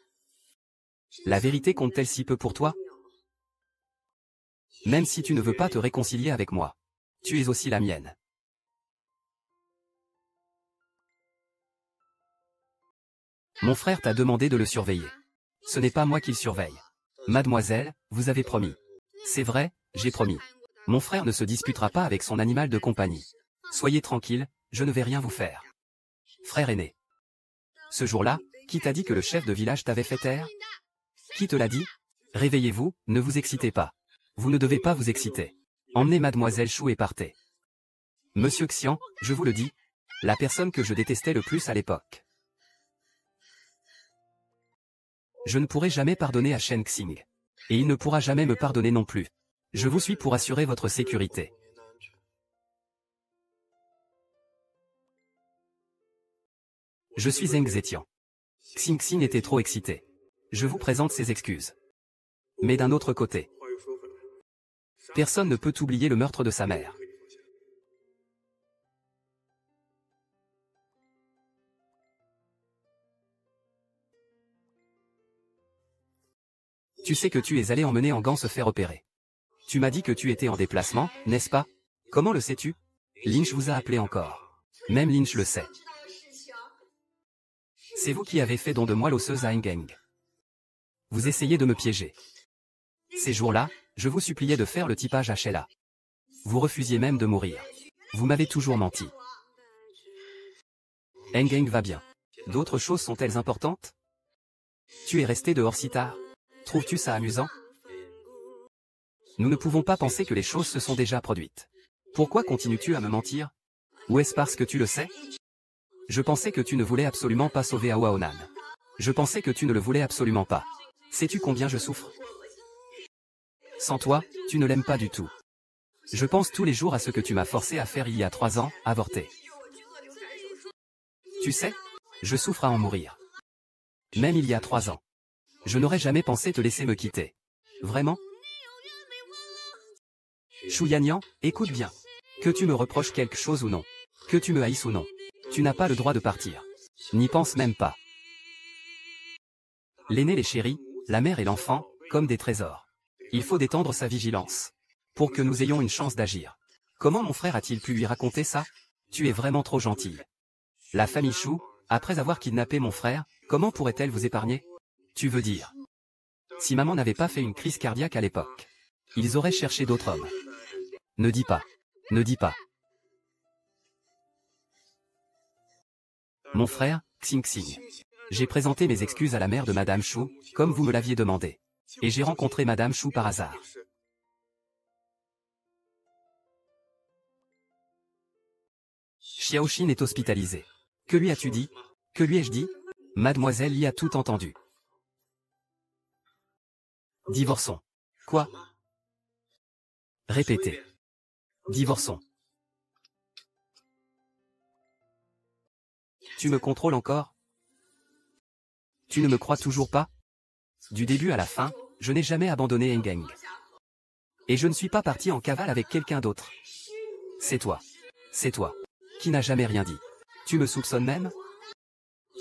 La vérité compte-t-elle si peu pour toi? Même si tu ne veux pas te réconcilier avec moi, tu es aussi la mienne. Mon frère t'a demandé de le surveiller. Ce n'est pas moi qui le surveille. Mademoiselle, vous avez promis. C'est vrai, j'ai promis. Mon frère ne se disputera pas avec son animal de compagnie. Soyez tranquille, je ne vais rien vous faire. Frère aîné. Ce jour-là, qui t'a dit que le chef de village t'avait fait taire? Qui te l'a dit? Réveillez-vous, ne vous excitez pas. Vous ne devez pas vous exciter. Emmenez mademoiselle Chou et partez. Monsieur Xian, je vous le dis, la personne que je détestais le plus à l'époque. Je ne pourrai jamais pardonner à Shen Xing. Et il ne pourra jamais me pardonner non plus. Je vous suis pour assurer votre sécurité. Je suis Zheng Zetian. Xing Xing était trop excité. Je vous présente ses excuses. Mais d'un autre côté, personne ne peut oublier le meurtre de sa mère. Tu sais que tu es allé emmener Angan se faire opérer. Tu m'as dit que tu étais en déplacement, n'est-ce pas? Comment le sais-tu? Lynch vous a appelé encore. Même Lynch le sait. C'est vous qui avez fait don de moelle osseuse à Engeng. Vous essayez de me piéger. Ces jours-là, je vous suppliais de faire le typage à Sheila. Vous refusiez même de mourir. Vous m'avez toujours menti. Engeng va bien. D'autres choses sont-elles importantes? Tu es resté dehors si tard. Trouves-tu ça amusant? Nous ne pouvons pas penser que les choses se sont déjà produites. Pourquoi continues-tu à me mentir? Ou est-ce parce que tu le sais? Je pensais que tu ne voulais absolument pas sauver Awaonan. Je pensais que tu ne le voulais absolument pas. Sais-tu combien je souffre? Sans toi, tu ne l'aimes pas du tout. Je pense tous les jours à ce que tu m'as forcé à faire il y a 3 ans, avorter. Tu sais, je souffre à en mourir. Même il y a 3 ans. Je n'aurais jamais pensé te laisser me quitter. Vraiment? Shu Yanyan, écoute bien. Que tu me reproches quelque chose ou non. Que tu me haïsses ou non. Tu n'as pas le droit de partir. N'y pense même pas. L'aîné les chéris, la mère et l'enfant, comme des trésors. Il faut détendre sa vigilance. Pour que nous ayons une chance d'agir. Comment mon frère a-t-il pu lui raconter ça? Tu es vraiment trop gentille. La famille Shu, après avoir kidnappé mon frère, comment pourrait-elle vous épargner? Tu veux dire. Si maman n'avait pas fait une crise cardiaque à l'époque, ils auraient cherché d'autres hommes. Ne dis pas. Ne dis pas. Mon frère, Xing Xing. J'ai présenté mes excuses à la mère de Madame Shu, comme vous me l'aviez demandé. Et j'ai rencontré Madame Shu par hasard. Xiaoxin est hospitalisée. Que lui as-tu dit? Que lui ai-je dit? Mademoiselle y a tout entendu. Divorçons. Quoi? Répétez. Divorçons. Tu me contrôles encore? Tu ne me crois toujours pas? Du début à la fin, je n'ai jamais abandonné Engeng. Et je ne suis pas parti en cavale avec quelqu'un d'autre. C'est toi. C'est toi. Qui n'a jamais rien dit. Tu me soupçonnes même?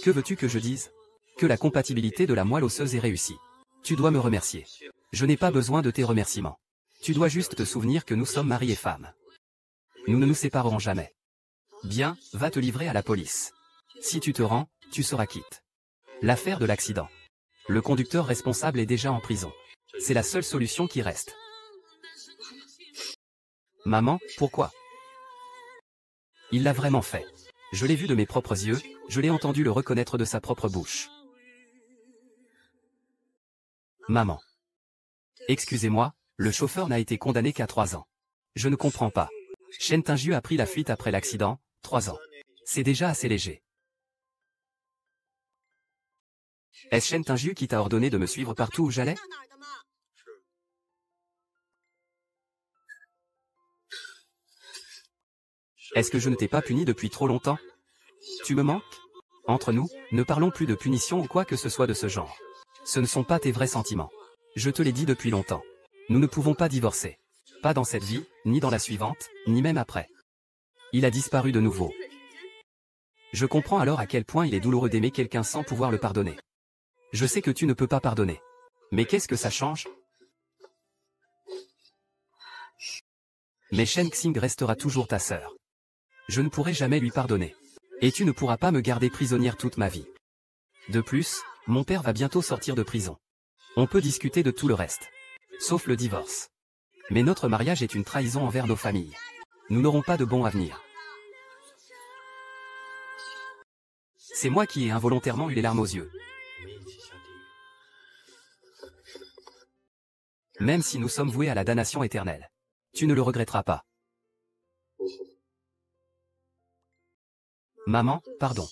Que veux-tu que je dise? Que la compatibilité de la moelle osseuse est réussie. Tu dois me remercier. Je n'ai pas besoin de tes remerciements. Tu dois juste te souvenir que nous sommes mari et femme. Nous ne nous séparerons jamais. Bien, va te livrer à la police. Si tu te rends, tu seras quitte. L'affaire de l'accident. Le conducteur responsable est déjà en prison. C'est la seule solution qui reste. Maman, pourquoi? Il l'a vraiment fait. Je l'ai vu de mes propres yeux, je l'ai entendu le reconnaître de sa propre bouche. Maman. Excusez-moi, le chauffeur n'a été condamné qu'à 3 ans. Je ne comprends pas. Shen Tingyu a pris la fuite après l'accident, 3 ans. C'est déjà assez léger. Est-ce Shen Tingyu qui t'a ordonné de me suivre partout où j'allais? Est-ce que je ne t'ai pas puni depuis trop longtemps? Tu me manques? Entre nous, ne parlons plus de punition ou quoi que ce soit de ce genre. Ce ne sont pas tes vrais sentiments. Je te l'ai dit depuis longtemps. Nous ne pouvons pas divorcer. Pas dans cette vie, ni dans la suivante, ni même après. Il a disparu de nouveau. Je comprends alors à quel point il est douloureux d'aimer quelqu'un sans pouvoir le pardonner. Je sais que tu ne peux pas pardonner. Mais qu'est-ce que ça change? Mais Shen Xing restera toujours ta sœur. Je ne pourrai jamais lui pardonner. Et tu ne pourras pas me garder prisonnière toute ma vie. De plus, mon père va bientôt sortir de prison. On peut discuter de tout le reste. Sauf le divorce. Mais notre mariage est une trahison envers nos familles. Nous n'aurons pas de bon avenir. C'est moi qui ai involontairement eu les larmes aux yeux. Même si nous sommes voués à la damnation éternelle. Tu ne le regretteras pas. Maman, pardon.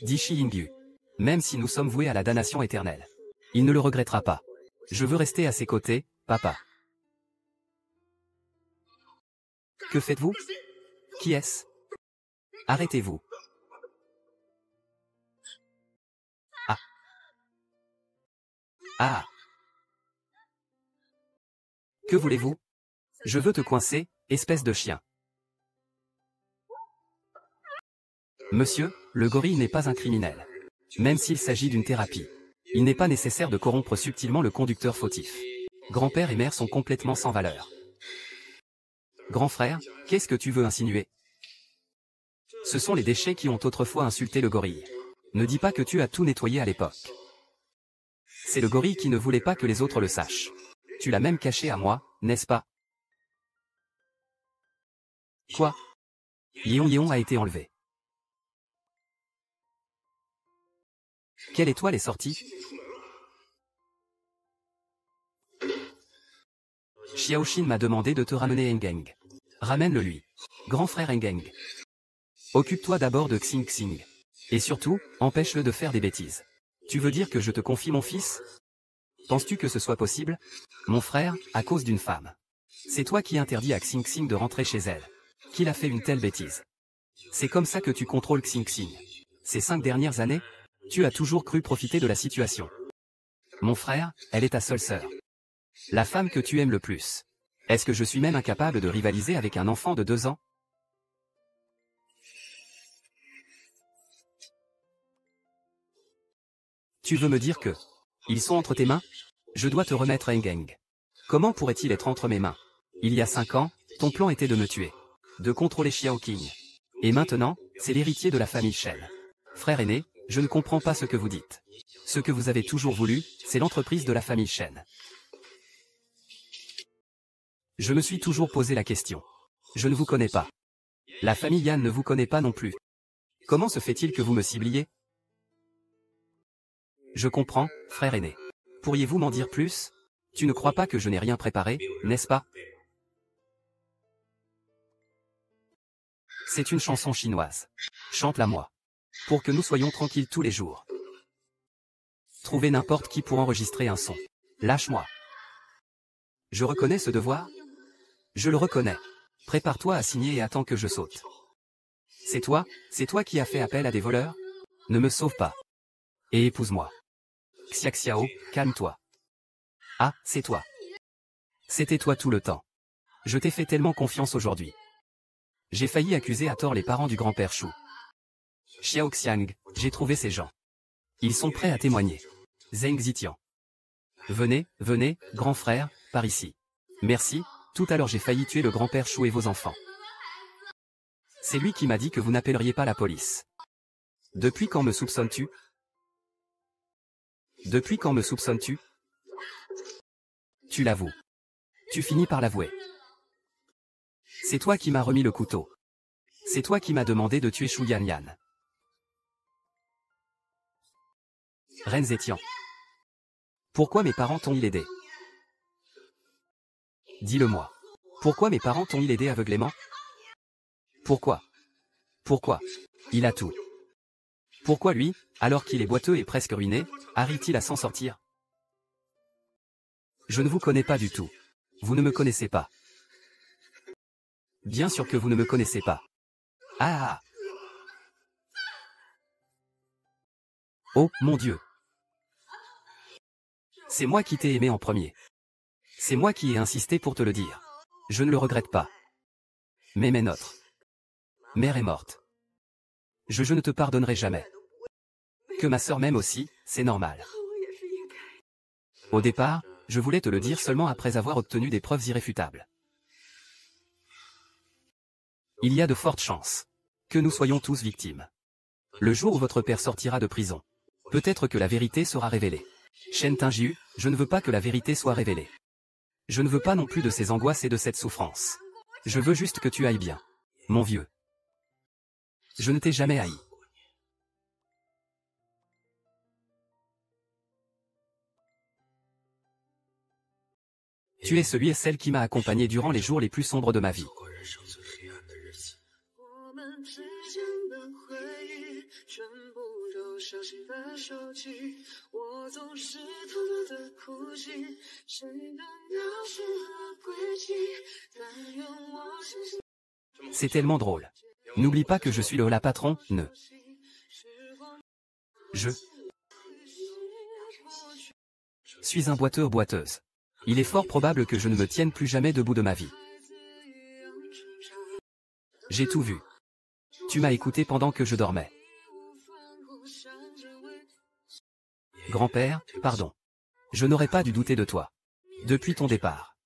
Dit Shi Yingyu. Même si nous sommes voués à la damnation éternelle. Il ne le regrettera pas. Je veux rester à ses côtés, papa. Que faites-vous? Qui est-ce? Arrêtez-vous. Ah. Ah. Que voulez-vous? Je veux te coincer, espèce de chien. Monsieur, le gorille n'est pas un criminel. Même s'il s'agit d'une thérapie. Il n'est pas nécessaire de corrompre subtilement le conducteur fautif. Grand-père et mère sont complètement sans valeur. Grand frère, qu'est-ce que tu veux insinuer? Ce sont les déchets qui ont autrefois insulté le gorille. Ne dis pas que tu as tout nettoyé à l'époque. C'est le gorille qui ne voulait pas que les autres le sachent. Tu l'as même caché à moi, n'est-ce pas? Quoi? Yeon Yeon a été enlevé. Quelle étoile est sortie? Xiaoxin m'a demandé de te ramener Engeng. Ramène-le lui. Grand frère Engeng. Occupe-toi d'abord de Xing Xing. Et surtout, empêche-le de faire des bêtises. Tu veux dire que je te confie mon fils? Penses-tu que ce soit possible? Mon frère, à cause d'une femme. C'est toi qui interdis à Xing Xing de rentrer chez elle. Qu'il a fait une telle bêtise. C'est comme ça que tu contrôles Xing Xing. Ces 5 dernières années, tu as toujours cru profiter de la situation. Mon frère, elle est ta seule sœur. La femme que tu aimes le plus. Est-ce que je suis même incapable de rivaliser avec un enfant de 2 ans? Tu veux me dire que ils sont entre tes mains? Je dois te remettre Engeng. Comment pourrait-il être entre mes mains? Il y a 5 ans, ton plan était de me tuer. De contrôler Xiaoqing. Et maintenant, c'est l'héritier de la famille Shen. Frère aîné, je ne comprends pas ce que vous dites. Ce que vous avez toujours voulu, c'est l'entreprise de la famille Shen. Je me suis toujours posé la question. Je ne vous connais pas. La famille Yan ne vous connaît pas non plus. Comment se fait-il que vous me cibliez? Je comprends, frère aîné. Pourriez-vous m'en dire plus? Tu ne crois pas que je n'ai rien préparé, n'est-ce pas? C'est une chanson chinoise. Chante-la moi. Pour que nous soyons tranquilles tous les jours. Trouvez n'importe qui pour enregistrer un son. Lâche-moi. Je reconnais ce devoir? Je le reconnais. Prépare-toi à signer et attends que je saute. C'est toi qui as fait appel à des voleurs? Ne me sauve pas. Et épouse-moi. Xiaxiao, calme-toi. Ah, c'est toi. C'était toi tout le temps. Je t'ai fait tellement confiance aujourd'hui. J'ai failli accuser à tort les parents du grand-père Chou. Xiao Xiang, j'ai trouvé ces gens. Ils sont prêts à témoigner. Zheng Zitian. Venez, venez, grand frère, par ici. Merci, tout à l'heure j'ai failli tuer le grand-père Chou et vos enfants. C'est lui qui m'a dit que vous n'appelleriez pas la police. Depuis quand me soupçonnes-tu? Depuis quand me soupçonnes-tu? Tu l'avoues. Tu finis par l'avouer. C'est toi qui m'as remis le couteau. C'est toi qui m'as demandé de tuer Shu Yanyan. Ren Zetian. Pourquoi mes parents t'ont-ils aidé? Dis-le-moi. Pourquoi mes parents t'ont-ils aidé aveuglément? Pourquoi? Pourquoi? Il a tout. Pourquoi lui, alors qu'il est boiteux et presque ruiné, arrive-t-il à s'en sortir? Je ne vous connais pas du tout. Vous ne me connaissez pas. Bien sûr que vous ne me connaissez pas. Ah! Oh, mon Dieu! C'est moi qui t'ai aimé en premier. C'est moi qui ai insisté pour te le dire. Je ne le regrette pas. Mais notre mère est morte. Je ne te pardonnerai jamais. Que ma sœur m'aime aussi, c'est normal. Au départ, je voulais te le dire seulement après avoir obtenu des preuves irréfutables. Il y a de fortes chances que nous soyons tous victimes. Le jour où votre père sortira de prison, peut-être que la vérité sera révélée. Shen Tingjiu, je ne veux pas que la vérité soit révélée. Je ne veux pas non plus de ces angoisses et de cette souffrance. Je veux juste que tu ailles bien. Mon vieux. Je ne t'ai jamais haï. Tu es celui et celle qui m'a accompagné durant les jours les plus sombres de ma vie. C'est tellement drôle. N'oublie pas que je suis la patron, ne. Je suis un boiteux-boiteuse. Il est fort probable que je ne me tienne plus jamais debout de ma vie. J'ai tout vu. Tu m'as écouté pendant que je dormais. Grand-père, pardon. Je n'aurais pas dû douter de toi. Depuis ton départ.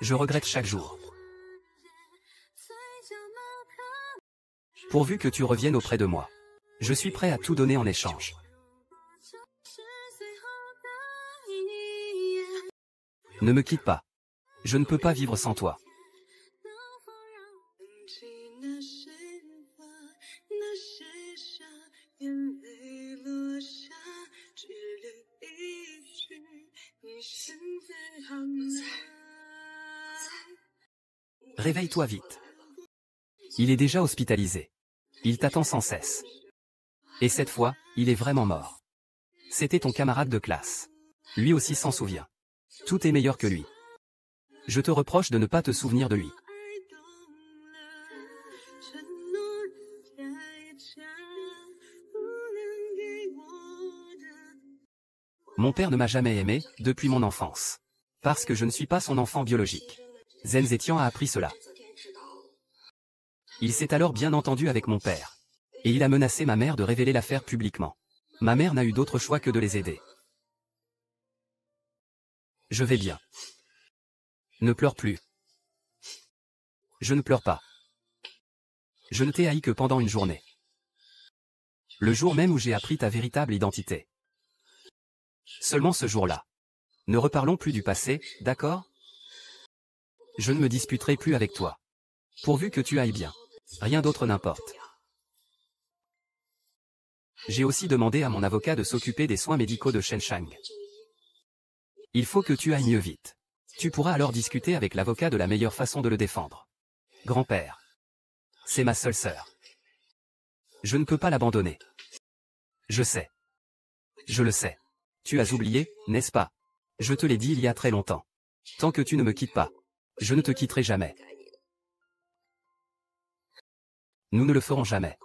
Je regrette chaque jour. Pourvu que tu reviennes auprès de moi. Je suis prêt à tout donner en échange. Ne me quitte pas. Je ne peux pas vivre sans toi. Réveille-toi vite. Il est déjà hospitalisé. Il t'attend sans cesse. Et cette fois, il est vraiment mort. C'était ton camarade de classe. Lui aussi s'en souvient. Tout est meilleur que lui. Je te reproche de ne pas te souvenir de lui. Mon père ne m'a jamais aimé, depuis mon enfance. Parce que je ne suis pas son enfant biologique. Zhen Zetian a appris cela. Il s'est alors bien entendu avec mon père. Et il a menacé ma mère de révéler l'affaire publiquement. Ma mère n'a eu d'autre choix que de les aider. Je vais bien. Ne pleure plus. Je ne pleure pas. Je ne t'ai haï que pendant une journée. Le jour même où j'ai appris ta véritable identité. Seulement ce jour-là. Ne reparlons plus du passé, d'accord? Je ne me disputerai plus avec toi. Pourvu que tu ailles bien. Rien d'autre n'importe. J'ai aussi demandé à mon avocat de s'occuper des soins médicaux de Shenshang. Il faut que tu ailles mieux vite. Tu pourras alors discuter avec l'avocat de la meilleure façon de le défendre. Grand-père. C'est ma seule sœur. Je ne peux pas l'abandonner. Je sais. Je le sais. Tu as oublié, n'est-ce pas? Je te l'ai dit il y a très longtemps. Tant que tu ne me quittes pas, je ne te quitterai jamais. Nous ne le ferons jamais.